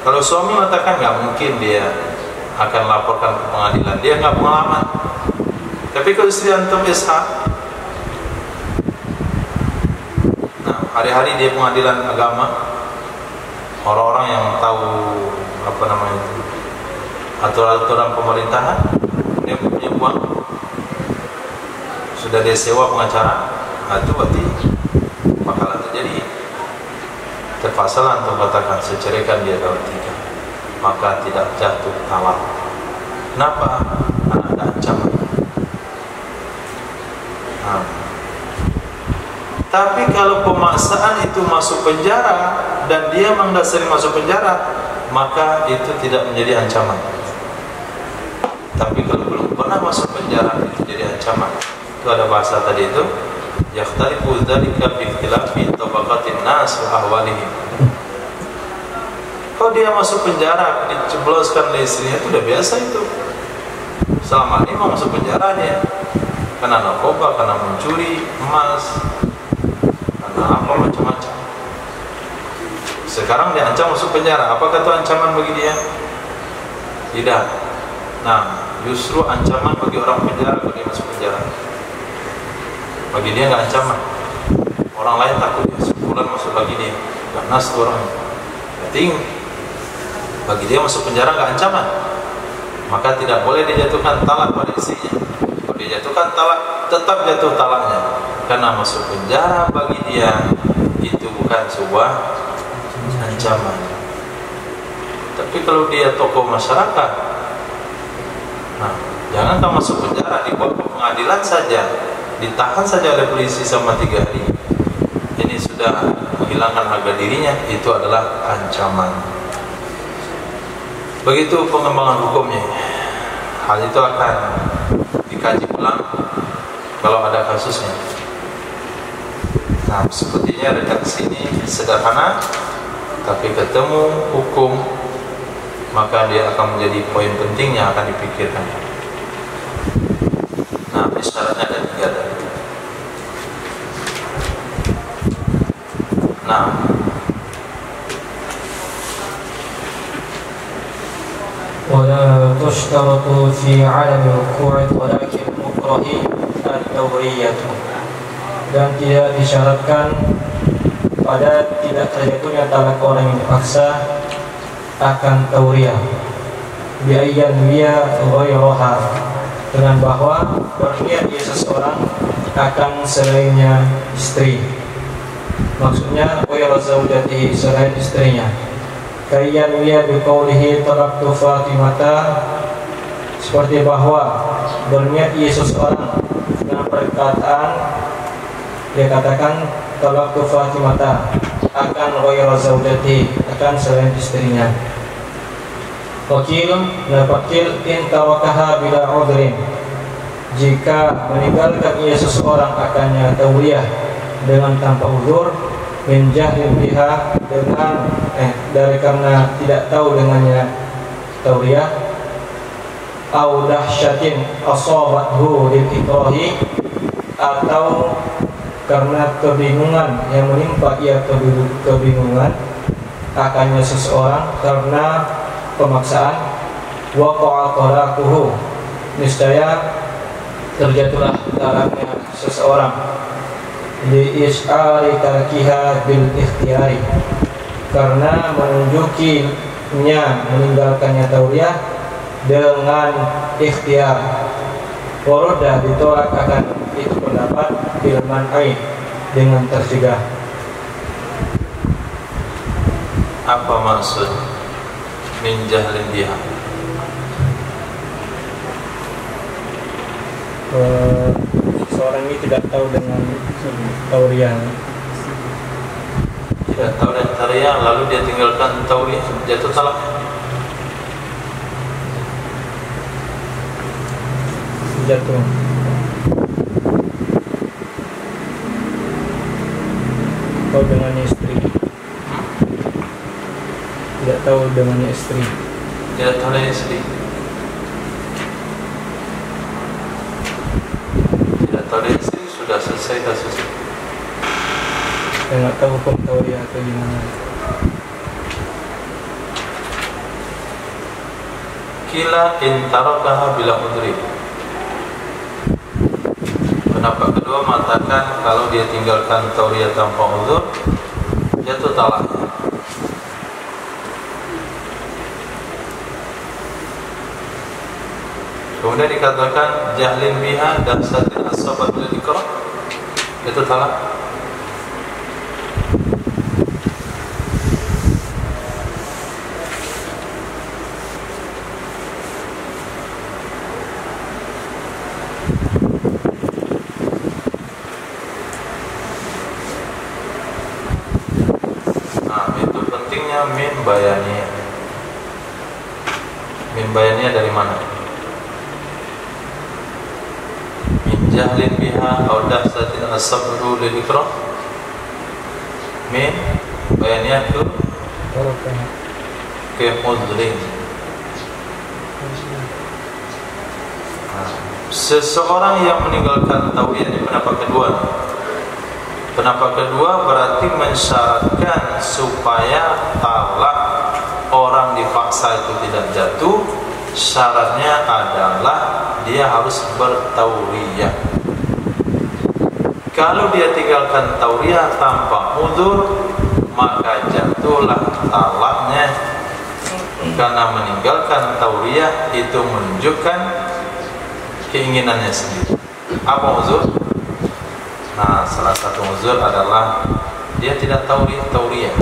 Kalau suami mengatakan nggak mungkin dia akan laporkan ke pengadilan, dia nggak pengalaman. Tapi kalau istri antum SH, nah hari-hari dia pengadilan agama, orang-orang yang tahu apa namanya itu, aturan-aturan pemerintahan, dia punya uang, sudah dia sewa pengacara, nah itu berarti bakalan terjadi. Terpaksalah untuk katakan seceraikan dia kalau tidak, maka tidak jatuh talak. Kenapa? Karena ada ancaman. Nah. Tapi kalau pemaksaan itu masuk penjara dan dia mendasari masuk penjara, maka itu tidak menjadi ancaman. Tapi kalau belum pernah masuk penjara, itu jadi ancaman. Itu ada bahasa tadi itu, yakhtarifu dzalika bi ikhtilafi tabaqatin nas wa ahwalihim. Kalau dia masuk penjara, dicebloskan oleh istrinya, itu udah biasa itu. Selama ini mau masuk penjara dia karena narkoba, karena mencuri emas, karena apa macam-macam. Sekarang diancam masuk penjara. Apakah itu ancaman bagi dia? Tidak. Nah, justru ancaman bagi orang penjara kalau dia masuk penjara. Bagi dia nggak ancaman. Orang lain takut ya, sebulan masuk lagi dia, ganas tuh orang. Berarti bagi dia masuk penjara nggak ancaman. Maka tidak boleh dijatuhkan talak pada istrinya. Kalau dijatuhkan talak, tetap jatuh talaknya. Karena masuk penjara bagi dia itu bukan sebuah ancaman. Tapi kalau dia tokoh masyarakat, nah jangan kamu masuk penjara, dibawa ke pengadilan saja, ditahan saja oleh polisi selama 3 hari, ini sudah menghilangkan harga dirinya, itu adalah ancaman. Begitu pengembangan hukumnya. Hal itu akan dikaji ulang kalau ada kasusnya. Nah, sepertinya redaksi ini sederhana, tapi ketemu hukum, maka dia akan menjadi poin penting yang akan dipikirkan. Nah, syaratnya ada 3 tadi. Nah, ولا تشترط في عدم وقوع طلاق المكره التورية, dan tidak disyaratkan pada tidak terjatuhnya talak orang yang dipaksa akan tauriyah biayyan wiya ghairaha, dengan bahwa berniat dia seseorang akan selainnya istri, maksudnya ghaira zaujatihi, selain istrinya. Kayyan wiya biqaulihi talaqtu Fatimata, seperti bahwa berniat ia seseorang dengan perkataan dia katakan talaqtu Fatimata akan ghaira zaujatihi, akan selain istrinya. Wakil in tawakaha bila udhrin, jika meninggalkan ia seseorang akannya tauriyah dengan tanpa uzur, min jahil biha, dari karena tidak tahu dengannya tauriyah, au dahsyatin asabathu lil ikrahi, atau karena kebingungan yang menimpa ia kebingungan akannya seseorang karena pemaksaan, waqa'a talaquhu, niscaya terjatuhlah talaknya seseorang, li isyari tarkiha bil ikhtiyari, karena menunjukinya meninggalkannya tauriyah dengan ikhtiar. Waroda ditolak akan itu pendapat bil man'i, dengan tercegah. Apa maksud min jahlin biha? Seorang ini tidak tahu dengan tauriyah, Tidak tahu dan tauriyah, lalu dia tinggalkan tauriyah, jatuh talak. jatuh. Tahu dengan istri, tidak tahu dengan istri. Tidak tahu dari istri. Tidak tahu dari istri, sudah selesai kasus. Saya nggak tahu hukum tauriyah atau gimana. Kila intarakaha bila udri. Pendapat kedua mengatakan kalau dia tinggalkan tauriyah tanpa uzur, jatuh talaknya. Kemudian dikatakan jahlin biha dan satin asabat bil ikrah, itu talak. Nah, itu pentingnya min bayaniyah. Min bayaniyah dari mana? Jahlin biha aw dahsatin as-sabru lil ikrah, min bayaniyah tu ke mudrin. Seseorang yang meninggalkan tauriyah, ini pendapat kedua. Pendapat kedua berarti mensyaratkan supaya talak orang dipaksa itu tidak jatuh. Syaratnya adalah dia harus bertauriyah. Kalau dia tinggalkan tauriyah tanpa uzur, maka jatuhlah talaknya. Karena meninggalkan tauriyah itu menunjukkan keinginannya sendiri. Apa uzur? Nah, salah satu uzur adalah dia tidak tauriyah,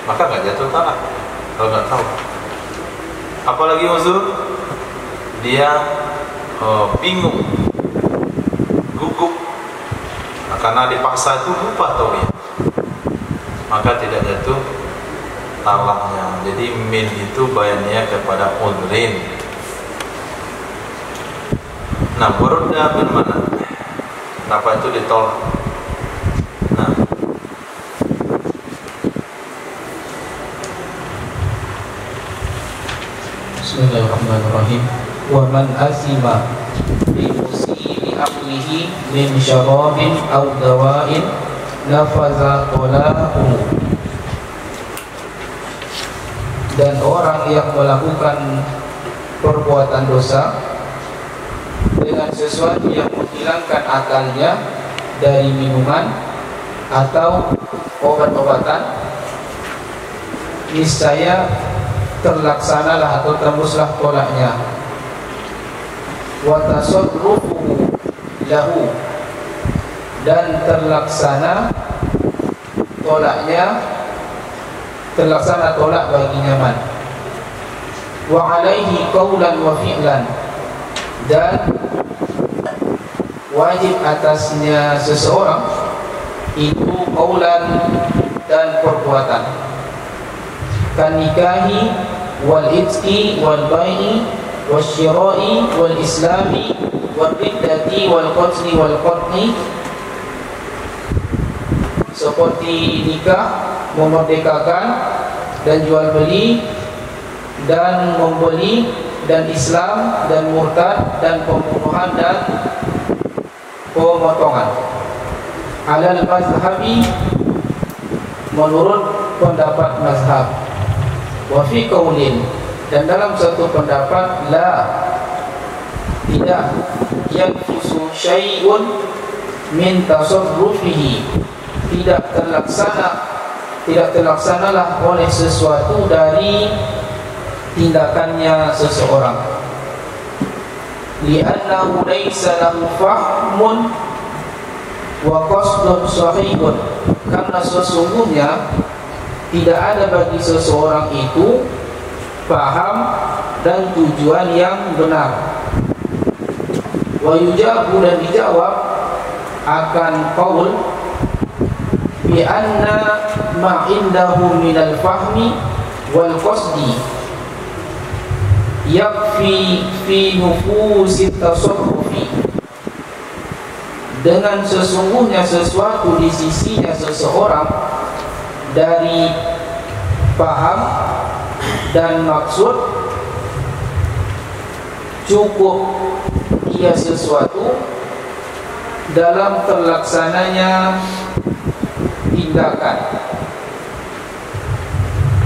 maka nggak jatuh talak kalau nggak tahu. Apalagi uzur, dia bingung, gugup, nah, karena dipaksa itu lupa tauriyah, maka tidak jatuh talaknya. Jadi min itu bayannya kepada udrin. Nah, burda bermana? Kenapa itu ditolak? Nah, Bismillahirrahmanirrahim. Wa man asima bi musili aqlihi min syarabin aw dawa'in nafaza talaquhu. Dan orang yang melakukan perbuatan dosa dengan sesuatu yang menghilangkan akalnya dari minuman atau obat-obatan, niscaya terlaksanalah atau tembuslah tolaknya. Wa tasarrufu lahu, dan terlaksana tolaknya, terlaksana tolak baginya man. Wa alaihi qaulan wa fi'lan, dan wajib atasnya seseorang itu qaulan dan perbuatan, kan nikahi wal itqi wal bai'i wasyira'i wal islami wal riddati wal qatli wal qatli, seperti nikah, memerdekakan dan jual beli dan membeli dan Islam dan murtad dan pembunuhan dan pemotongan. Alal mazhabi, menurut pendapat mazhab. Wa fi qaulin, dan dalam satu pendapat, la, tidak, yanfusu syai'un min tasarrufihi, tidak terlaksanalah oleh sesuatu dari tindakannya seseorang. Li'annahu laysa lahu fahmun wa qasdun sahihun, karena sesungguhnya tidak ada bagi seseorang itu paham dan tujuan yang benar. Wa yujabu, dan dijawab akan qaul bi anna ma indahu minal fahmi wal qasdi yakfi fi nufusit tasarrufi, dengan sesungguhnya sesuatu di sisinya seseorang dari paham dan maksud cukup ia sesuatu dalam terlaksananya tindakan.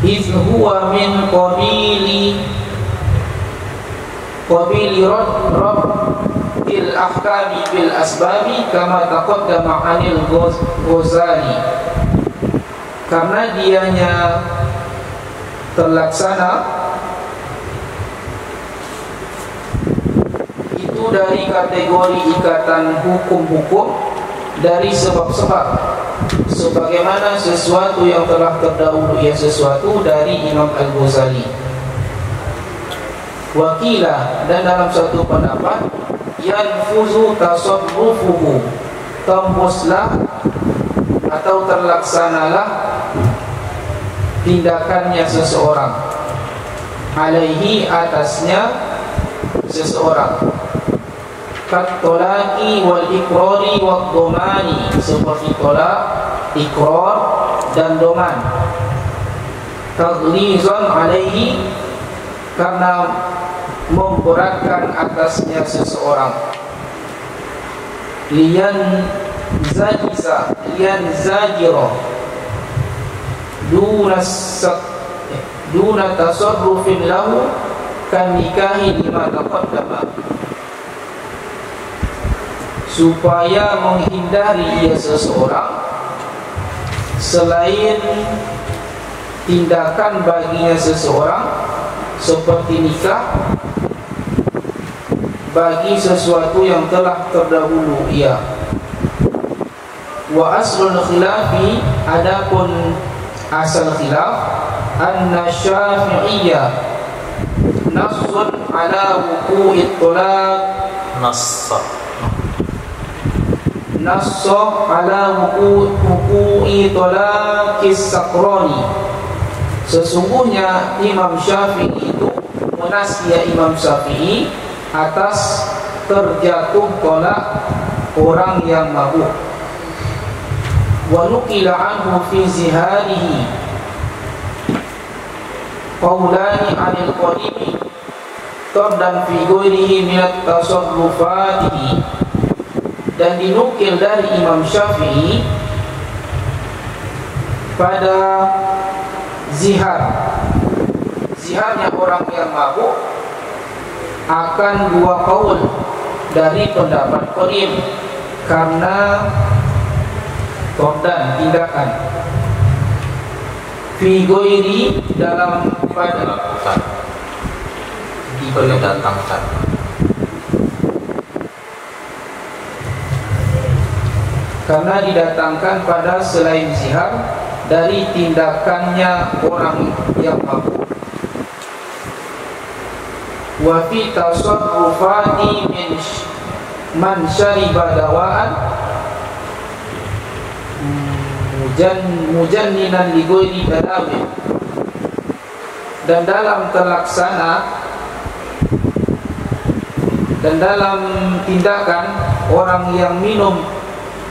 Iz huwa min qabili rabbil ahkami bil asbabi kama taqaddama 'anil Ghazali, karena dianya terlaksana itu dari kategori ikatan hukum-hukum dari sebab-sebab, sebagaimana sesuatu yang telah terdahulu ia sesuatu dari Imam Al-Ghazali. Wakilah, dan dalam satu pendapat, yanfuzu tasarrufuhu, tembuslah atau terlaksanalah tindakannya seseorang, alaihi, atasnya seseorang, kat tolaki wal ikrari wal domani, seperti tolak, ikrar dan doman. Tadlizan alaihi, karena memberatkan atasnya seseorang. Lian zajiro duna tasarrufin lahu kan nikahi lima taqaddama, supaya menghindari ia seseorang selain tindakan baginya seseorang seperti nikah bagi sesuatu yang telah terdahulu ia. Wa aslul khilafi, adapun asal khilaf, anna syafi'iyya nassun ala wuku'it tolak, nassa ala wuku'i tolakis sakroni, sesungguhnya Imam Syafi'i itu menasya Imam Syafi'i atas terjatuh tolak orang yang mabuk. Wa nuqila anhu fi ziharihi qaulani 'anil qadimi dan fi ghairihi minat tasarrufatihi, dan dinukil dari Imam Syafi'i pada ziharnya orang yang mabuk akan dua qaul dari pendapat qadim, karena dan tindakan fi ghairi, dalam pada didatangkan, karena didatangkan pada selain zihar dari tindakannya orang yang mabuk. Wa fi tasarrufati min man syariba dawaan mujanninan li ghairi tadawi, dan dalam terlaksana dan dalam tindakan orang yang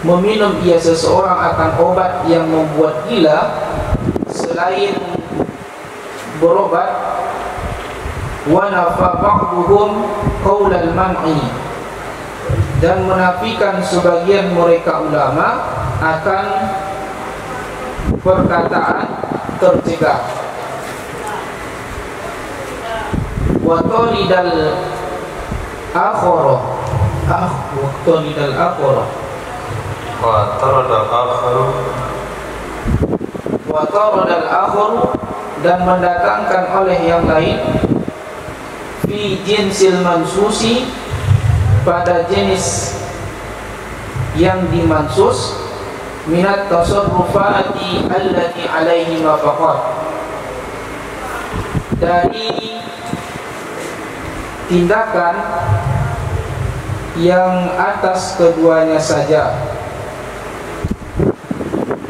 meminum ia seseorang akan obat yang membuat gila selain berobat wa nafa ba'duhum qaulal man'i, dan menafikan sebagian mereka ulama akan perkataan tercegah. Wa taridal akhara, wa taridal akhara, wa taradal akharu, wa taradal akharu, dan mendatangkan oleh yang lain fi jinsil mansusi, pada jenis yang dimansus, minat tasarrufati allati alaihi mafaqat, dari tindakan yang atas keduanya saja.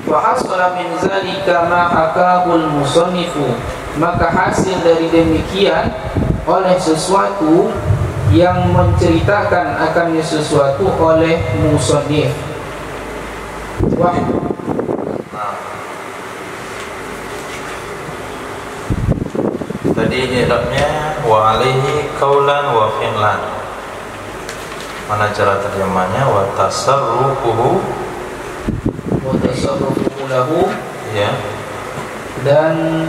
Wa hasala min zalika ma hakahul musannifu, maka hasil dari demikian oleh sesuatu yang menceritakan akannya sesuatu oleh musannif. Wah. Tadi i'rabnya wa alaihi qaulan wa fi'lan. Mana cara terjemahnya? Wa tasarrufuhu, Wa tasarrufuhu lahu, ya, dan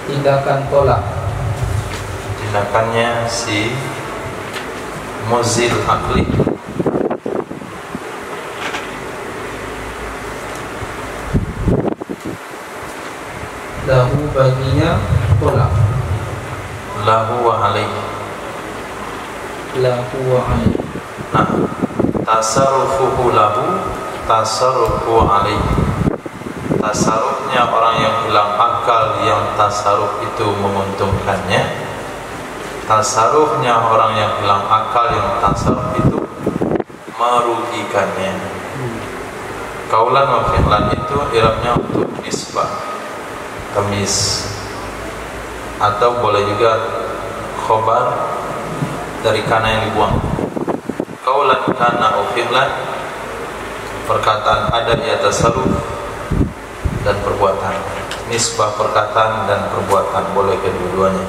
tindakan tolak, tindakannya si muzil akli, lahu baginya tolak, lahu wa alaihi. lahu wa alaihi. Nah, tasarrufuhu lahu, tasarrufu alaihi. Tasarrufnya orang yang hilang akal, yang tasarruf itu menguntungkannya. Tasarrufnya orang yang hilang akal, yang tasarruf itu merugikannya. Kaulan wa fi'lan itu i'rabnya untuk nisbah, tamis, atau boleh juga khobar dari kana yang dibuang. Kaulan kana wa fi'lan, perkataan ada di atas tasarruf dan perbuatan. Nisbah perkataan dan perbuatan, boleh kedua-duanya.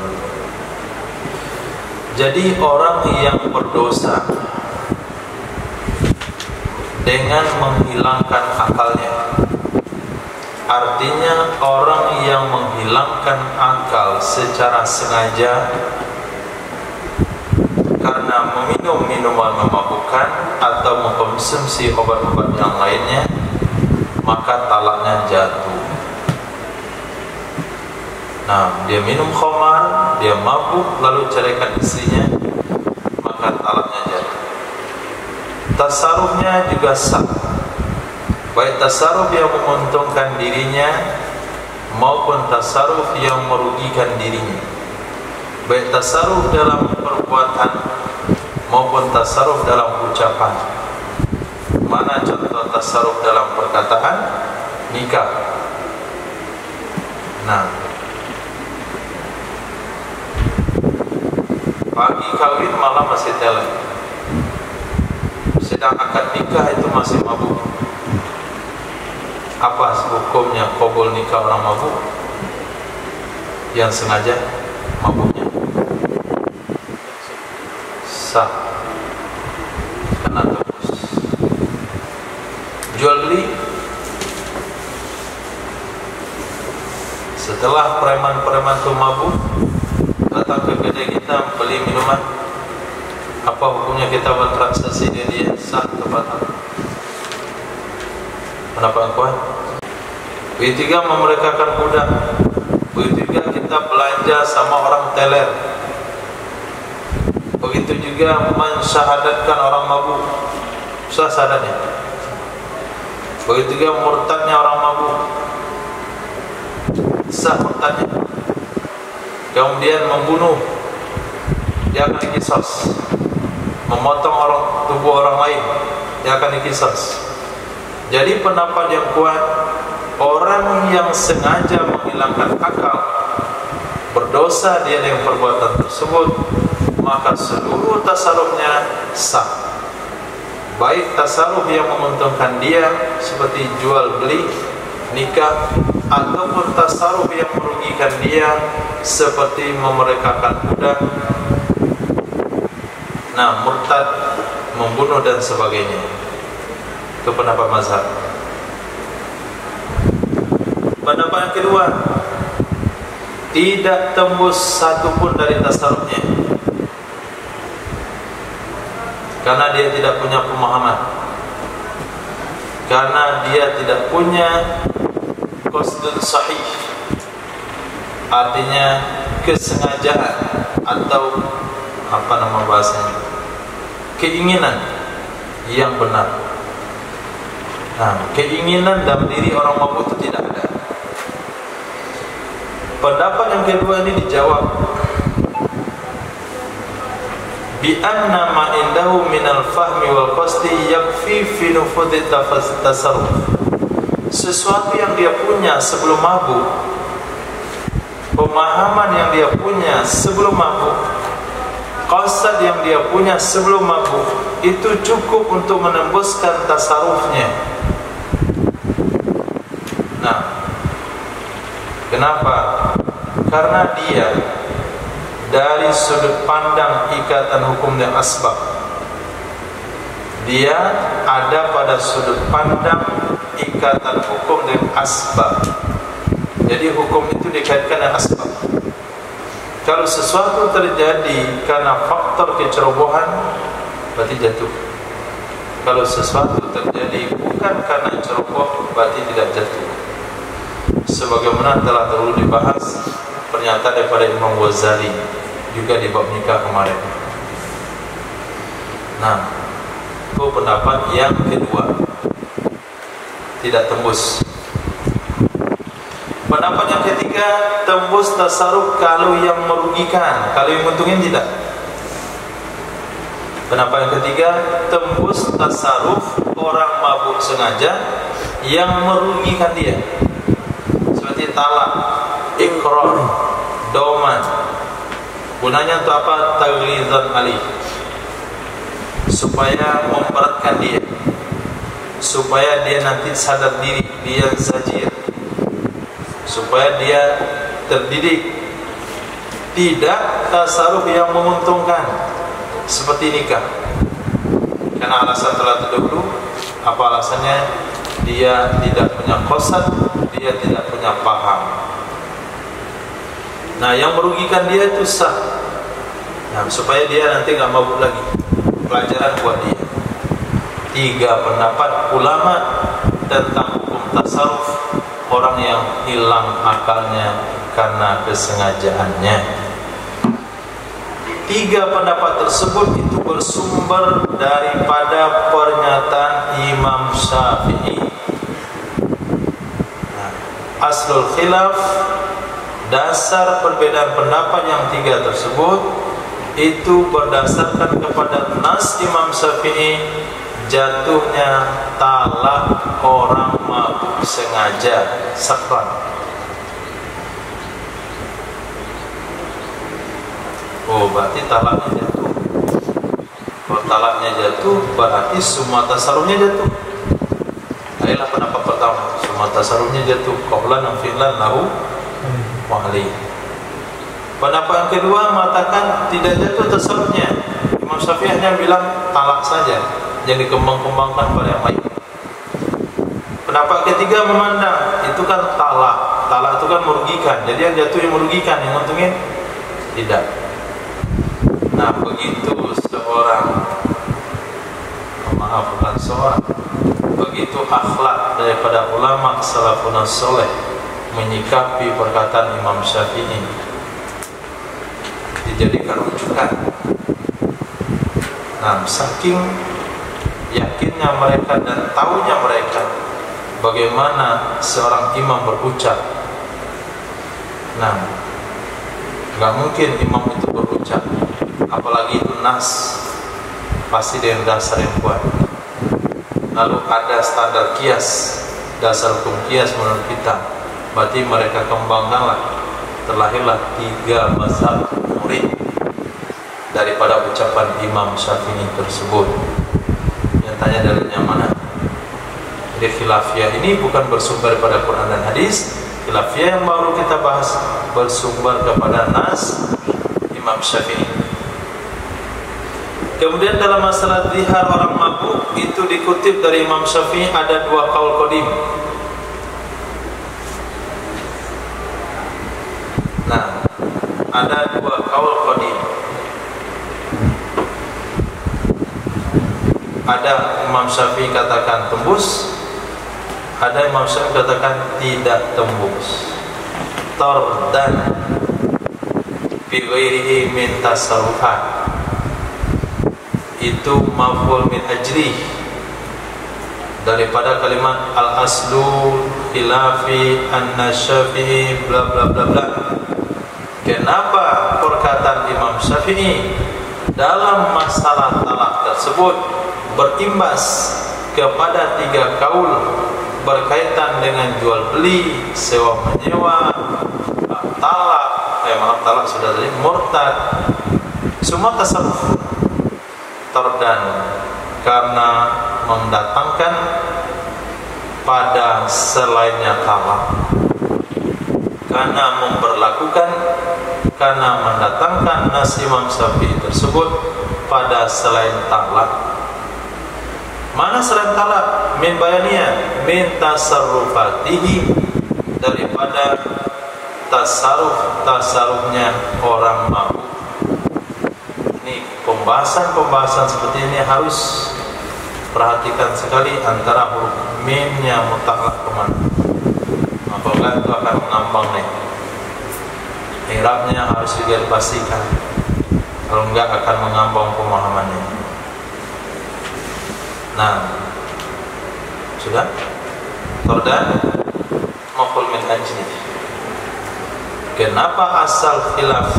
Jadi orang yang berdosa dengan menghilangkan akalnya, artinya orang yang menghilangkan akal secara sengaja karena meminum minuman memabukkan atau mengkonsumsi obat-obat yang lainnya, maka talaknya jatuh. Nah, dia minum khamar, dia mabuk, lalu ceraikan istrinya, maka talaknya jatuh. Tasarrufnya juga sah, baik tasarruf yang menguntungkan dirinya maupun tasarruf yang merugikan dirinya, baik tasarruf dalam perbuatan maupun tasarruf dalam ucapan. Mana contoh tasarruf dalam perkataan? Nikah. Nah, pagi kawin malam masih teler, sedang akad nikah itu masih mabuk. Apa hukumnya qabul nikah orang mabuk yang sengaja mabuknya? Sah, karena terus jual beli. Setelah preman-preman itu mabuk datang ke kedai kita beli minuman, apa hukumnya kita bertransaksi dengan dia? Sah atau batal? Kenapa kuat? Begitu juga memerdekakan budak, begitu juga kita belanja sama orang teler, begitu juga mensyahadatkan orang mabuk, sah syahadatnya. Begitu juga murtadnya orang mabuk, sah murtadnya. Kemudian membunuh, dia akan dikisos. Memotong tubuh orang lain, dia akan dikisos. Jadi pendapat yang kuat, orang yang sengaja menghilangkan akal, berdosa dia dengan perbuatan tersebut, maka seluruh tasarrufnya sah. Baik tasarruf yang menguntungkan dia seperti jual beli nikah ataupun tasarruf yang merugikan dia seperti memerekakan budak, murtad, membunuh dan sebagainya. Itu pendapat mazhab. Pendapat yang kedua, tidak tembus satupun dari tasarrufnya karena dia tidak punya pemahaman, karena dia tidak punya qasdun sahih, artinya kesengajaan atau apa nama bahasanya, keinginan yang benar. Keinginan dalam diri orang mabuk itu tidak ada. Pendapat yang kedua ini dijawab bi anna ma indahu minal fahmi wal qasdi yakfi fi nufudhi tasarruf. Sesuatu yang dia punya sebelum mabuk, pemahaman yang dia punya sebelum mabuk, qasad yang dia punya sebelum mabuk, itu cukup untuk menembuskan tasarrufnya. Kenapa? Karena dia dari sudut pandang ikatan hukum dan asbab, dia ada pada sudut pandang ikatan hukum dan asbab. Jadi hukum itu dikaitkan dengan asbab. Kalau sesuatu terjadi karena faktor kecerobohan, berarti jatuh. Kalau sesuatu terjadi bukan karena ceroboh, berarti tidak jatuh. Sebagaimana telah dahulu dibahas pernyataan daripada Imam Ghazali juga di bab nikah kemarin. Itu pendapat yang kedua, tidak tembus. Pendapat yang ketiga, tembus tasarruf kalau yang merugikan, kalau yang menguntungkan tidak. Pendapat yang ketiga, tembus tasarruf orang mabuk sengaja yang merugikan dia, seperti talak, ikrar, dauman. Gunanya untuk apa? Taglizan alih, supaya memberatkan dia, supaya dia nanti sadar diri, dia zajir, supaya dia terdidik. Tidak tasarruf yang menguntungkan seperti nikah, karena alasan telah terdahulu. Apa alasannya? Dia tidak punya qasad, dia tidak punya paham. Yang merugikan dia itu sah, supaya dia nanti nggak mabuk lagi. Pelajaran buat dia. 3 pendapat ulama tentang hukum tasarruf orang yang hilang akalnya karena kesengajaannya. 3 pendapat tersebut itu bersumber daripada pernyataan Imam Syafi'i. Aslul khilaf, dasar perbedaan pendapat yang 3 tersebut itu berdasarkan kepada nas Imam Syafi'i, jatuhnya talak orang mabuk sengaja, sakran. Berarti talaknya jatuh. Kalau talaknya jatuh, berarti semua tasarrufnya jatuh. Inilah pendapat pertama, semua tasarrufnya jatuh. Qaulan wa fi'lan lahu wa alayhi. Pendapat yang kedua mengatakan tidak jatuh tasarrufnya. Imam Syafi'i hanya bilang talak saja, yang dikembang-kembangkan pada yang lain. Pendapat ketiga memandang itu kan talak. Talak itu kan merugikan. Jadi yang jatuh yang merugikan, yang untungin tidak. Begitu seorang, bukan seorang, begitu akhlak daripada ulama salafun saleh menyikapi perkataan Imam Syafi'i, dijadikan rujukan. Saking yakinnya mereka dan tahunya mereka bagaimana seorang imam berucap. Gak mungkin imam itu berucap, apalagi itu nas, pasti dengan dasar yang kuat. Lalu ada standar kias, dasar hukum kias menurut kita. Berarti mereka kembangkanlah, terlahirlah 3 mazhab murid daripada ucapan Imam Syafi'i tersebut. Yang tanya dalilnya mana? Jadi khilafiyah ini bukan bersumber pada Quran dan hadis. Khilafiyah yang baru kita bahas bersumber kepada nas Imam Syafi'i. Kemudian dalam masalah zihar orang mabuk itu dikutip dari Imam Syafi'i ada dua qaul qadim. Nah, ada dua qaul qadim. Ada Imam Syafi'i katakan tembus, ada Imam Syafi'i katakan tidak tembus. Tardan bi ghairihi min tasarrufat. Itu maf'ul min ajli daripada kalimat al-aslu khilafi an-Syafi'i bla bla bla bla. Kenapa perkataan Imam Syafi'i dalam masalah talak tersebut berimbas kepada tiga kaul berkaitan dengan jual beli, sewa menyewa, talak sudah tadi, murtad, semua tasarruf terdan karena mendatangkan pada selainnya talak, karena memperlakukan, karena mendatangkan nas Imam Syafi'i tersebut pada selain talak. Mana selain talak? Min bayaniyah, min tasarrufatihi, daripada tasarrufnya orang mabuk. Ini pembahasan seperti ini harus perhatikan sekali antara huruf minnya mutlak kemana. Apabila itu akan mengambang nih, i'rabnya harus juga dipastikan. Kalau enggak akan mengambang pemahamannya. Nah, sudah? Tordan maf'ul min ajli. Kenapa asal khilaf?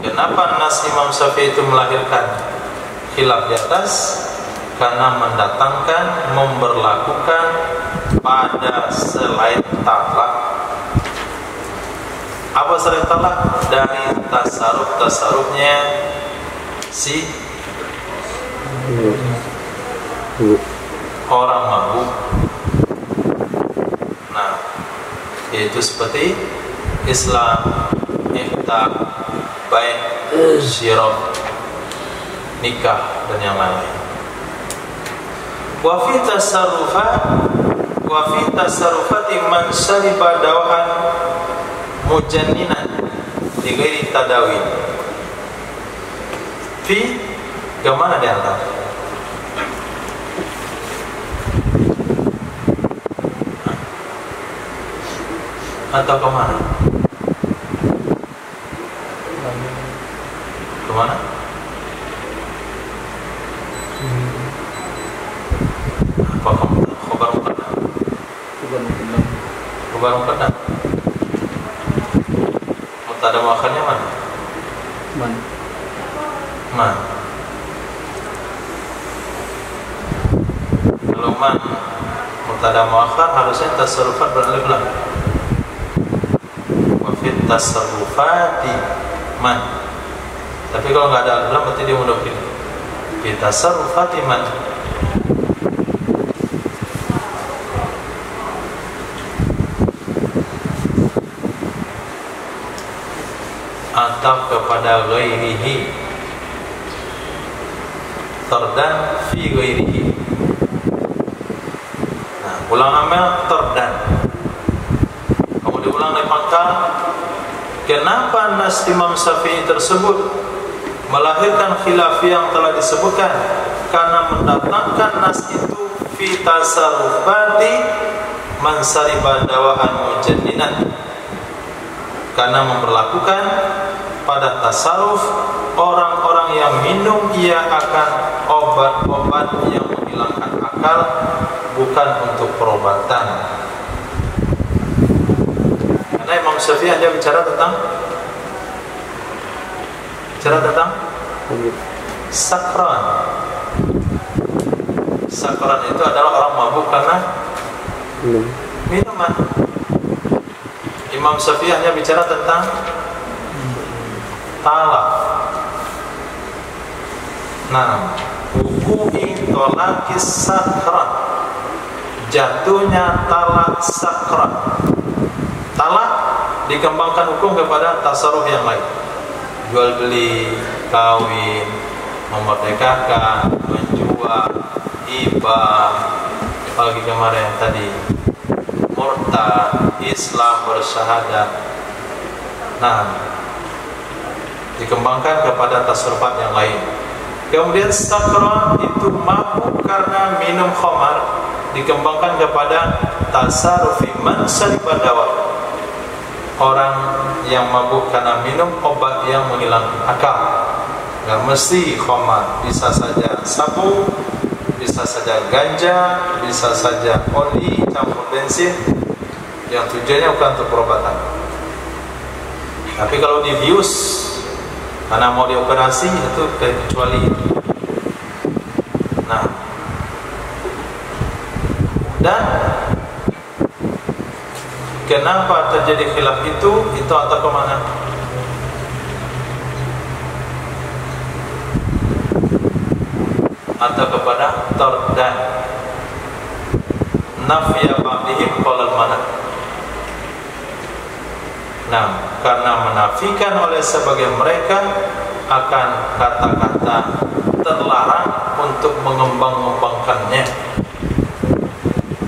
Kenapa nas Imam Syafi'i itu melahirkan khilaf di atas? Karena mendatangkan, memberlakukan pada selain talak. Apa selain talak? Dari tasarrufnya si orang mabuk. Nah, yaitu seperti Islam, iftar, baik, syirah, nikah dan yang lain. Wa fi tasarrufati man syariba dawaan mujanninan di ghairi tadawi. Fi kemana dia hantar? Atau kemana? Kemana? Apa khobar muqaddam? Khobar muqaddam. Mubtada muakhirnya mana? Man. Kalau man mubtada muakhir harusnya tasarrufat beralif lam. Tasarrufati man. Tapi kalau nggak ada alif lam berarti dia mudhaf ilaih. Fi tasarrufati man. Atau kepada ghairihi. Tardan fi ghairihi. Nah, ulang amal tardan. Kamu diulang dari pangkal. Kenapa nas Imam Syafi'i tersebut melahirkan khilaf yang telah disebutkan? Karena mendatangkan nas itu fi tasarrufati man sariba dawaan mujanninan, karena memperlakukan pada tasarruf orang-orang yang minum ia akan obat-obat yang menghilangkan akal, bukan untuk perobatan. Karena Imam Syafi'i hanya bicara tentang sakran. Sakran itu adalah orang mabuk karena minuman. Imam Syafi'i hanya bicara tentang talak. Nah, wuqu'i talaqis sakran, jatuhnya talak sakrat. Talak dikembangkan hukum kepada tasarruf yang lain, jual beli, kawin, memerdekakan, menjual, hibah, apalagi kemarin tadi murtad, Islam bersyahadat. Nah, dikembangkan kepada tasarrufat yang lain. Kemudian sakrat itu mabuk karena minum khamar, dikembangkan kepada tasarrufi man syariba dawa. Orang yang mabuk karena minum obat yang menghilangkan akal. Enggak mesti khamar, bisa saja sabu, bisa saja ganja, bisa saja oli campur bensin, yang tujuannya bukan untuk perobatan. Tapi kalau dibius karena mau dioperasi, itu kecuali itu. Nah, dan kenapa terjadi khilaf itu atau kemana? Atau kepada tardan nafya ba'dihim qalal mana? Nah, karena menafikan oleh sebagian mereka akan kata-kata terlarang untuk mengembang-ngembangkannya.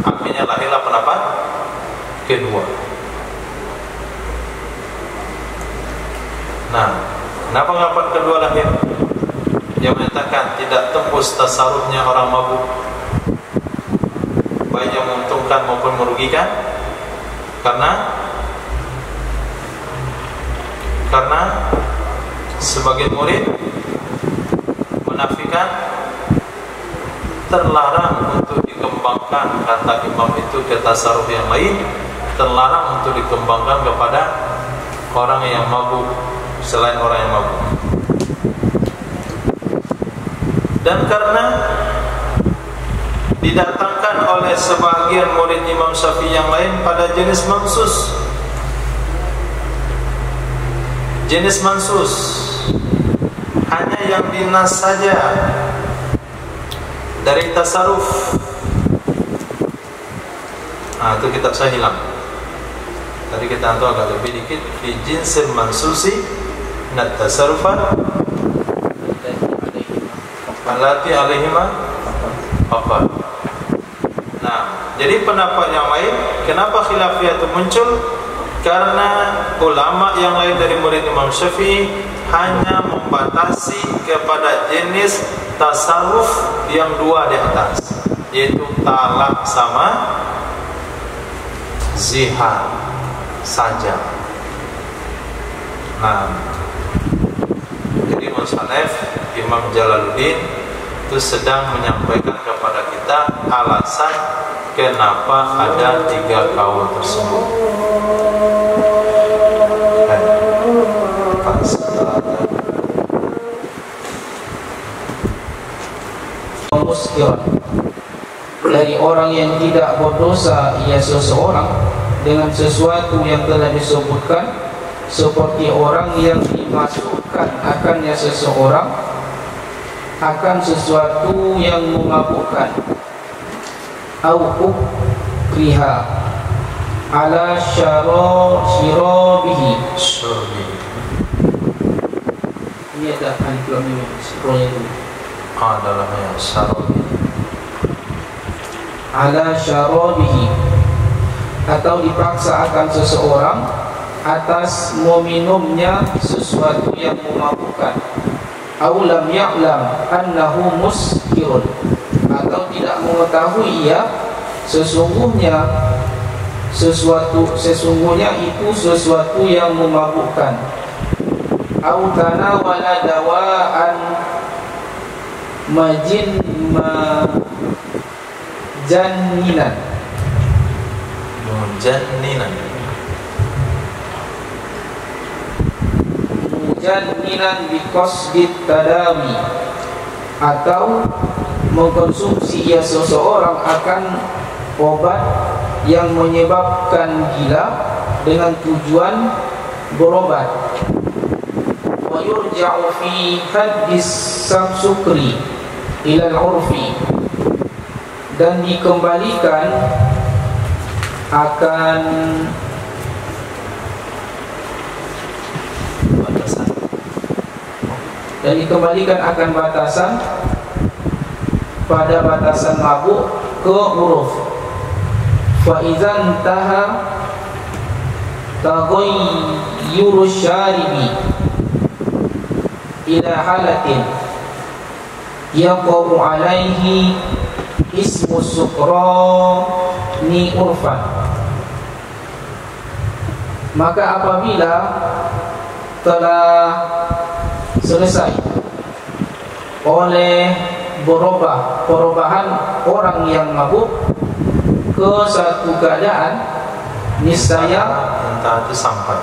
Akhirnya lahirlah pendapat kedua. Nah, kenapa pendapat kedua lahir? Yang menyatakan tidak tembus tasarrufnya orang mabuk, baik yang menguntungkan maupun merugikan, karena sebagian murid menafikan terlarang untuk dikembangkan, kata imam itu, ke tasarruf yang lain, terlarang untuk dikembangkan kepada orang yang mabuk selain orang yang mabuk. Dan karena didatangkan oleh sebagian murid Imam Syafi'i yang lain pada jenis mansus. Jenis mansus hanya yang dinas saja dari tasarruf. Nah, itu kitab saya hilang. Tadi kita antu agak lebih dikit. Fi jinsil mansusi nat tasarrufan alati alaihima apa. Nah, jadi pendapat yang lain, kenapa khilafiyah itu muncul? Karena ulama yang lain dari murid Imam Syafi'i hanya membatasi kepada jenis tasarruf yang dua di atas, yaitu talak sama zihar saja. Nah, jadi musannaf Imam Jalaluddin itu sedang menyampaikan kepada kita alasan kenapa ada 3 kaul tersebut. Muskir dari orang yang tidak berdosa ia seseorang dengan sesuatu yang telah disebutkan, seperti orang yang dimasukkan akannya seseorang akan sesuatu yang memabukkan, au ukriha ala syarabihi. Ini ada alif lam mim scrollnya dulu. Adalah yang syarabi ala syarabihi, atau dipaksa akan seseorang atas meminumnya sesuatu yang memabukkan. Au lam ya'lam annahu muskirun, atau tidak mengetahui ia sesungguhnya itu sesuatu yang memabukkan. Au tanawala dawaan mujanninan biqasdit tadawi, atau mengkonsumsi ia seseorang akan obat yang menyebabkan gila dengan tujuan berobat. Wa yurja'u fi haddis sukri ila al-urfi, dan dikembalikan akan batasan pada batasan mabuk ke uruf. Fa idzan taha taghayyuru syaribi ila halatin yaqamu alaihi ismu sukrani urfan, maka apabila telah selesai oleh perubahan orang yang mabuk ke satu keadaan, niscaya entah itu sampai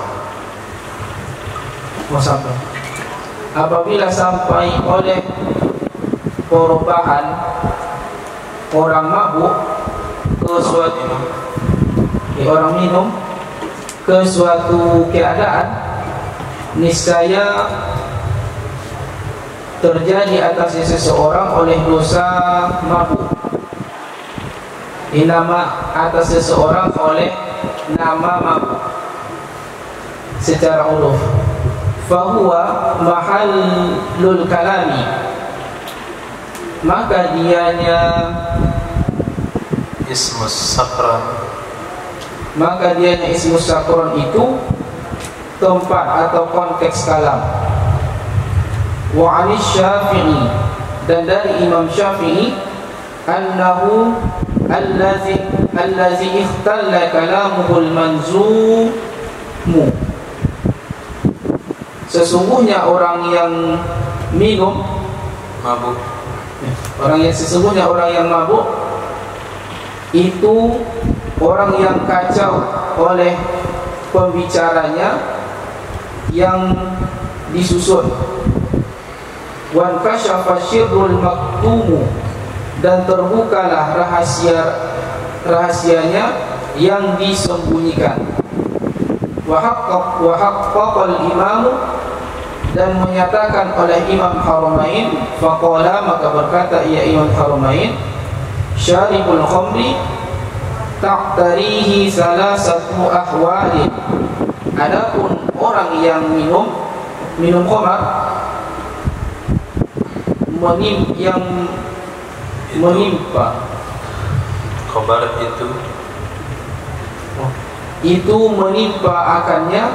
apabila sampai oleh perubahan orang mabuk ke suatu orang minum ke suatu keadaan, niscaya terjadi atasnya seseorang oleh dosa mabuk. Nama atas seseorang oleh nama mabuk secara uruf. Fahuwa mahallul kalami, maka dianya ismus sakran, maka dianya ismus sakran itu tempat atau konteks kalam. Wa 'ani Syafi'i, dan dari Imam Syafi'i, annahu allazi ikhtalla kalamuhul manzumu, sesungguhnya orang yang minum mabuk, sesungguhnya orang yang mabuk itu orang yang kacau oleh pembicaranya yang disusun. Wan kasyafa syirrul maktumu, dan terbukalah rahasianya yang disembunyikan. Wa haqqaqal imamu, dan menyatakan oleh Imam Haramain, faqala, maka berkata ia Imam Haramain, syaribul khamri taqtarihi salasatu ahwalin, adapun orang yang minum khamar menimpa khabar itu menimpa akannya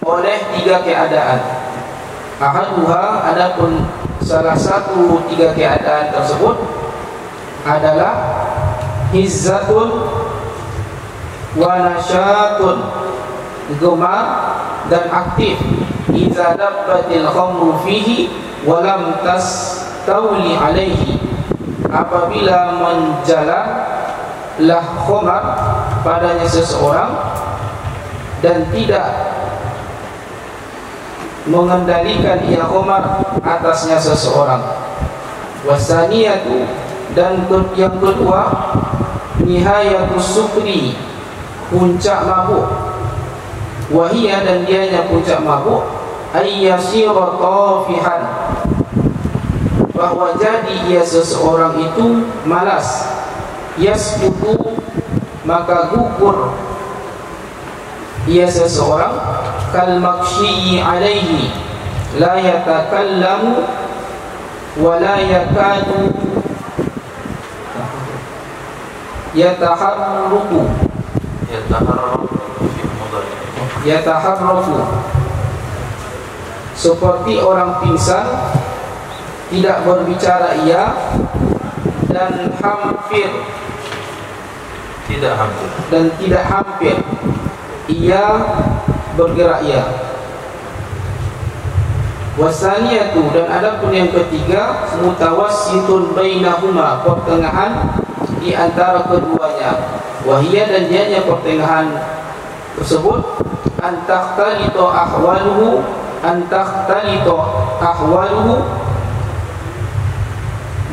oleh tiga keadaan. Ahaduha, adapun salah satu tiga keadaan tersebut adalah hizzatun wa nasyatun, gemar dan aktif. Idza dabbatil khamru fihi wa lam tastawli alaihi, apabila menjalanlah khamar padanya seseorang dan tidak mengendalikan ia khamar atasnya seseorang. Wasaniyatu, dan yang kedua, nihayatus sukri, puncak mabuk. Wahia, dan dianya puncak mabuk, ayyasira tafihan, bahwa jadi ia seseorang itu malas. Yasbutu, maka gugur ia seseorang. Kal maksyi alaihi, la yatakallamu wa la yakadu yataharruku, seperti orang pingsan, tidak berbicara ia, dan tidak hampir ia bergerak ia. Wasaniyatu, dan adapun yang ketiga, mutawassitun bainahuma, pertengahan di antara keduanya. Wahia, dan dianya pertengahan tersebut, antakhtalito ahwaluhu,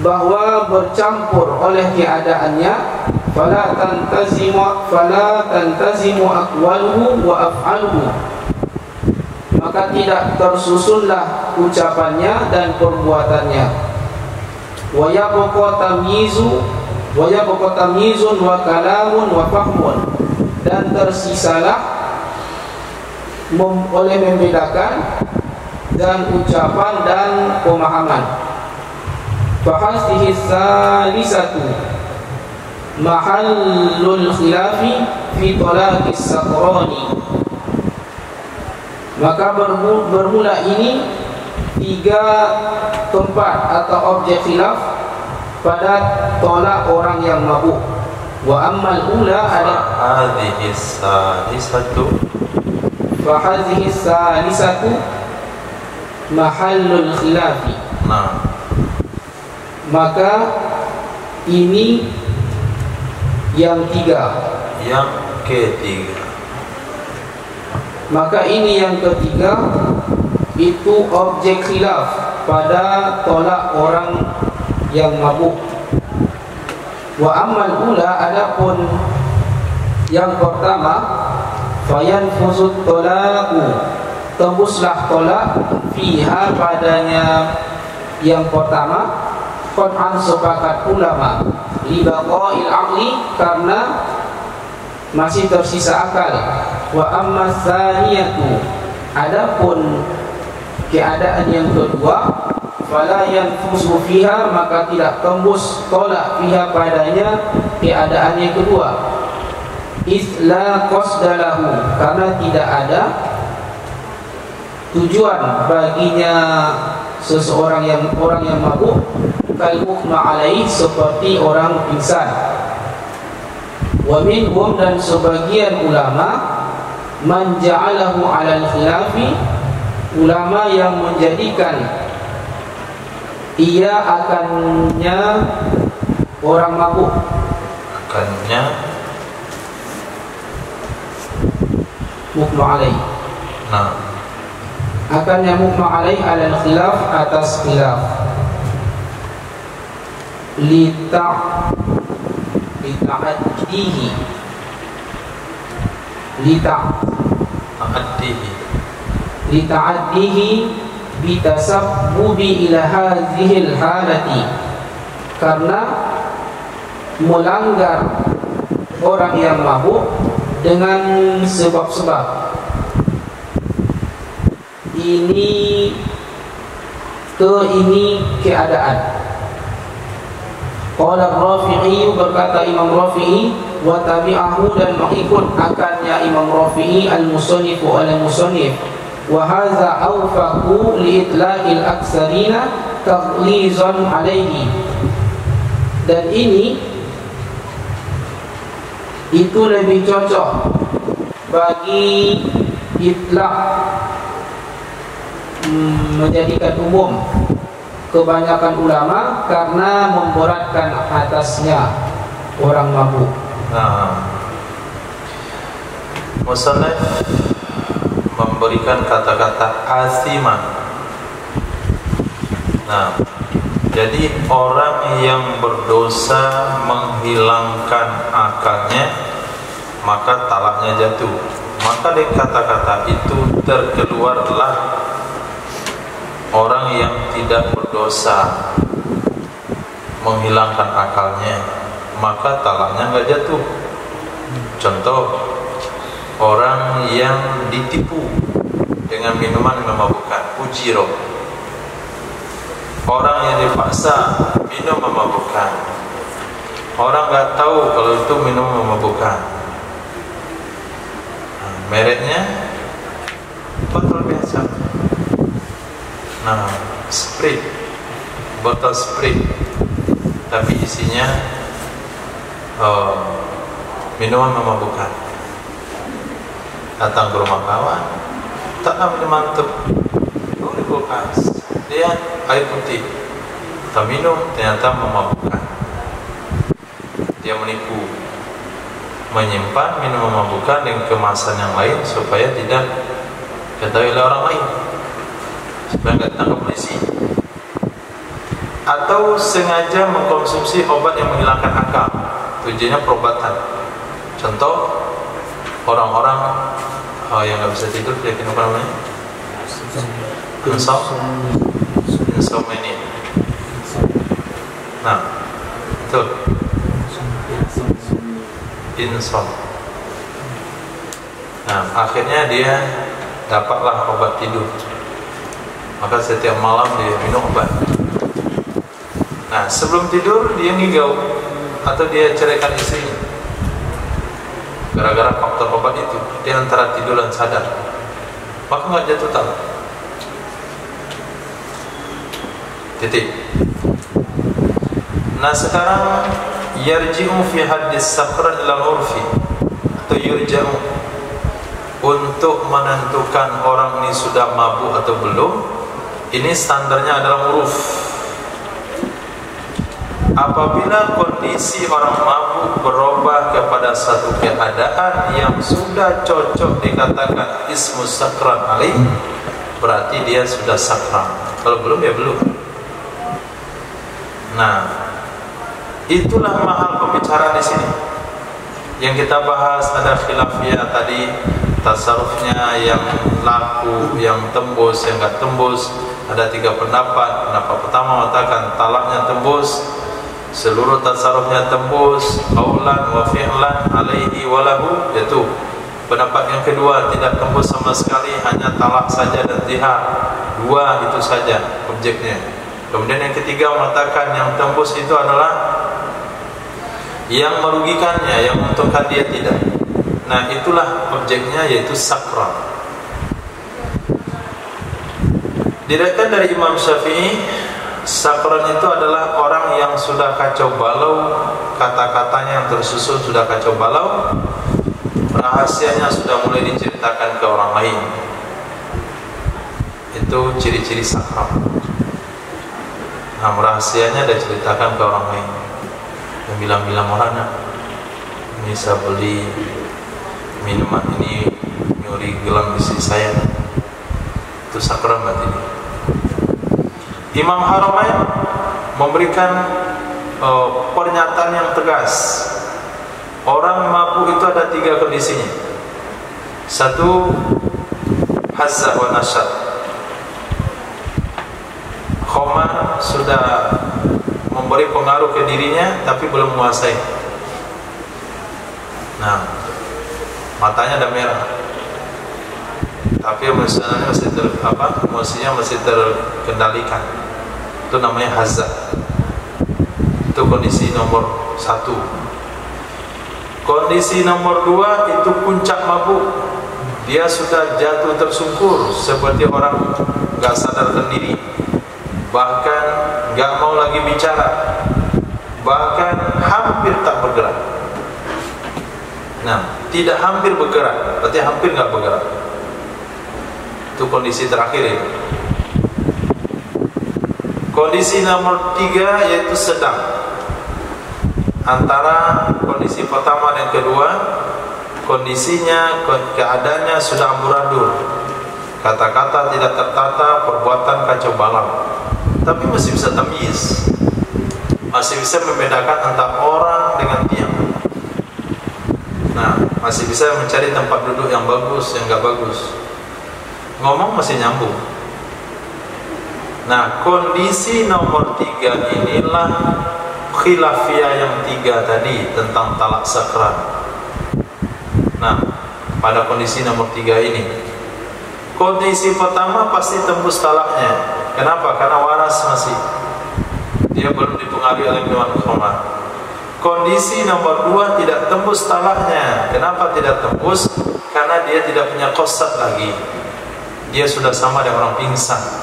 bahwa bercampur oleh keadaannya. Fala tantazimu aqwaluhu wa af'aluhu, maka tidak tersusunlah ucapannya dan perbuatannya. wa yabqa tamyizun wa kalamun wa fahmun, dan tersisalah oleh membedakan dan ucapan dan pemahaman. Fahadhihi salisatu mahallul khilafi fi talaqis sakrani. Maka bermula ini 3 tempat atau objek khilaf pada tolak orang yang mabuk. Wa ammal ula ada hadhihi salisatu mahallul khilafi. Nah, maka ini yang ketiga. Maka ini yang ketiga itu objek khilaf pada tolak orang yang mabuk. Wa ammal ula, adapun yang pertama, fayanfuzut tolaqu, tembuslah tolak fiha padanya yang pertama, qat'an sepakat ulama, li baqa'il aqli, karena masih tersisa akal. Wa amma tsaniyatu, adapun keadaan yang kedua, fala yanfusu fiha, maka tidak tembus tolak fiha padanya keadaan yang kedua, isla qasdalahu, karena tidak ada tujuan baginya seseorang orang yang mabuk, kal mughma alaih, seperti orang pingsan. Wa minhum, dan sebagian ulama, man ja'alahu 'alal khilafi, ulama yang menjadikan ia akannya orang mabuk, akannya mughma alaih. Nah, akannya mughma alaih 'alal khilaf, atas khilaf, lita'addihi bitasabbubi ila hadhil halati, karena melanggar orang yang mabuk dengan sebab-sebab ini keadaan. Qala Rafi'i, berkata Imam Rafi'i, wa tabi'ahu, dan mengikut akannya Imam Rafi'i al-musannifu al-musannif, wa hadza awfaqu li itlaqil aksarina taghlizan alaihi, dan ini itu lebih cocok bagi itlaq, menjadikan umum kebanyakan ulama, karena memberatkan atasnya orang mabuk. Nah, musannif memberikan kata-kata asiman. Nah, jadi orang yang berdosa menghilangkan akalnya, maka talaknya jatuh. Maka dari kata-kata itu terkeluarlah orang yang tidak berdosa menghilangkan akalnya, maka talaknya nggak jatuh. Contoh, orang yang ditipu dengan minuman yang memabukkan, ujiro. Orang yang dipaksa minum memabukkan, orang nggak tahu kalau itu minum memabukkan. Nah, mereknya botol biasa. Nah, Sprite, botol Sprite, tapi isinya minuman memabukkan. Datang ke rumah kawan, tak ambil mantep, di kulkas, dia air putih, tak minum, ternyata memabukkan. Dia menipu, menyimpan minum memabukkan dengan kemasan yang lain supaya tidak diketahui oleh orang lain, supaya nggak ditangkap polisi. Atau sengaja mengkonsumsi obat yang menghilangkan akal, tujuannya perobatan. Contoh, orang-orang yang nggak bisa tidur, yakin apa namanya? Insomnia. Nah, betul. Inson. Nah, akhirnya dia dapatlah obat tidur. Maka setiap malam dia minum obat. Nah, sebelum tidur dia ngigau atau dia ceraikan istrinya. Gara-gara faktor obat itu, dia antara tidur dan sadar. Maka nggak jatuh talak. Titik. Nah, sekarang yarji'u fi haddis sakran ila urfi atau yurja'u untuk menentukan orang ini sudah mabuk atau belum. Ini standarnya adalah uruf. Apabila kondisi orang mabuk berubah kepada satu keadaan yang sudah cocok dikatakan ismus sakran alaih, berarti dia sudah sakran. Kalau belum, ya belum. Nah, itulah mahal pembicaraan di sini. Yang kita bahas ada khilafiyah tadi, tasarrufnya yang laku, yang tembus, yang enggak tembus. Ada 3 pendapat. Pendapat pertama mengatakan talaknya tembus, seluruh tasarrufnya tembus, qaulan wa fi'lan alaihi walahu, yaitu. Pendapat yang kedua tidak tembus sama sekali, hanya talak saja dan zihar. 2 itu saja objeknya. Kemudian yang ketiga mengatakan yang tembus itu adalah yang merugikannya, yang menguntungkan dia tidak. Nah, itulah objeknya, yaitu sakran. Diriwayatkan dari Imam Syafi'i, sakran itu adalah orang yang sudah kacau balau, kata-katanya yang tersusun sudah kacau balau, rahasianya sudah mulai diceritakan ke orang lain. Itu ciri-ciri sakran. Nah, rahasianya diceritakan ke orang lain. Yang bilang-bilang orangnya, ini saya beli minuman ini nyuri gelang istri saya. Itu sakran berarti ini. Imam Haramain memberikan pernyataan yang tegas. Orang mabuk itu ada 3 kondisinya. 1, hazzah wa nasyad. Khamar sudah memberi pengaruh ke dirinya tapi belum menguasai. Nah, matanya ada merah, tapi emosinya masih terkendalikan. Itu namanya hazzah. Itu kondisi nomor 1. Kondisi nomor 2 itu puncak mabuk. Dia sudah jatuh tersungkur seperti orang gak sadarkan diri, bahkan gak mau lagi bicara, bahkan hampir tak bergerak. Nah, tidak hampir bergerak, berarti hampir gak bergerak. Itu kondisi terakhir itu. Kondisi nomor 3 yaitu sedang. Antara kondisi pertama dan kedua, kondisinya, keadaannya sudah amburadul. Kata-kata tidak tertata, perbuatan kacau balau. Tapi masih bisa tamyiz, masih bisa membedakan antara orang dengan tiang. Nah, masih bisa mencari tempat duduk yang bagus, yang gak bagus. Ngomong masih nyambung. Nah, kondisi nomor 3 inilah khilafiyah yang 3 tadi tentang talak sakran. Nah, pada kondisi nomor 3 ini, kondisi pertama pasti tembus talaknya. Kenapa? Karena waras masih, dia belum dipengaruhi oleh minuman khamar. Kondisi nomor 2 tidak tembus talaknya. Kenapa tidak tembus? Karena dia tidak punya qasad lagi. Dia sudah sama dengan orang pingsan.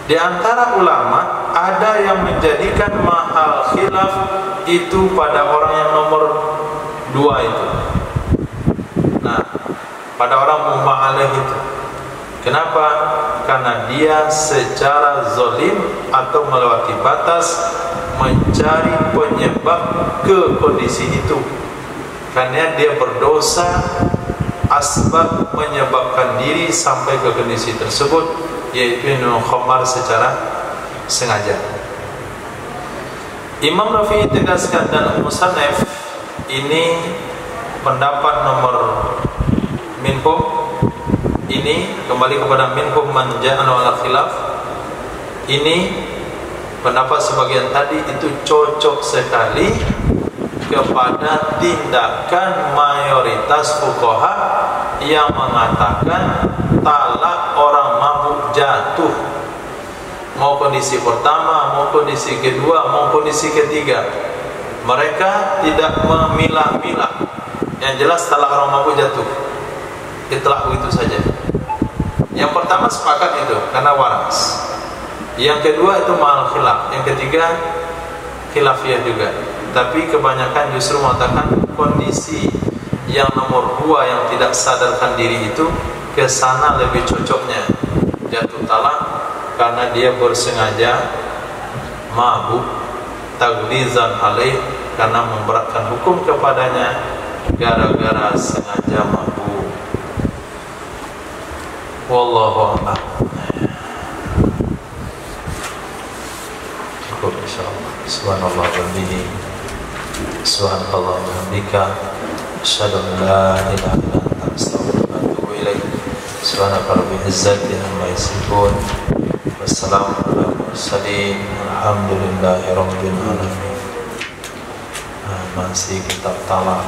Di antara ulama ada yang menjadikan mahal khilaf itu pada orang yang nomor 2 itu. Nah, pada orang mu'ma'alih itu. Kenapa? Karena dia secara zalim atau melewati batas mencari penyebab ke kondisi itu. Karena dia berdosa asbab menyebabkan diri sampai ke kondisi tersebut, yaitu minum khamar secara sengaja. Imam Rafi'i tegaskan dan Musannaf ini pendapat nomor minhum, ini kembali kepada minhum man ja'ana ala khilaf. Ini pendapat sebagian tadi itu cocok sekali kepada tindakan mayoritas fuqaha yang mengatakan talak orang mabuk jatuh, mau kondisi pertama, mau kondisi kedua, mau kondisi ketiga. Mereka tidak memilah-milah. Yang jelas talak orang mabuk jatuh, itlaq begitu saja. Yang pertama sepakat itu karena waras. Yang kedua itu ma'al khilaf. Yang ketiga khilafiyah juga. Tapi kebanyakan justru mengatakan kondisi yang nomor 2 yang tidak sadarkan diri itu ke sana lebih cocoknya jatuh talak, karena dia bersengaja mabuk, taglizan alaih, karena memberatkan hukum kepadanya gara-gara sengaja mabuk. Wallahu a'lam. Cukup insyaallah. Subhanallah wa bihamdihi, subhanallah wa bihamdika, asyhadu an la ilaha illa anta, astaghfiruka wa atubu ilaik. Subhanaka rabbil izzati amma yasifun, wassalamu ala mursalin, alhamdulillahi rabbil alamin. Masih kitab talak.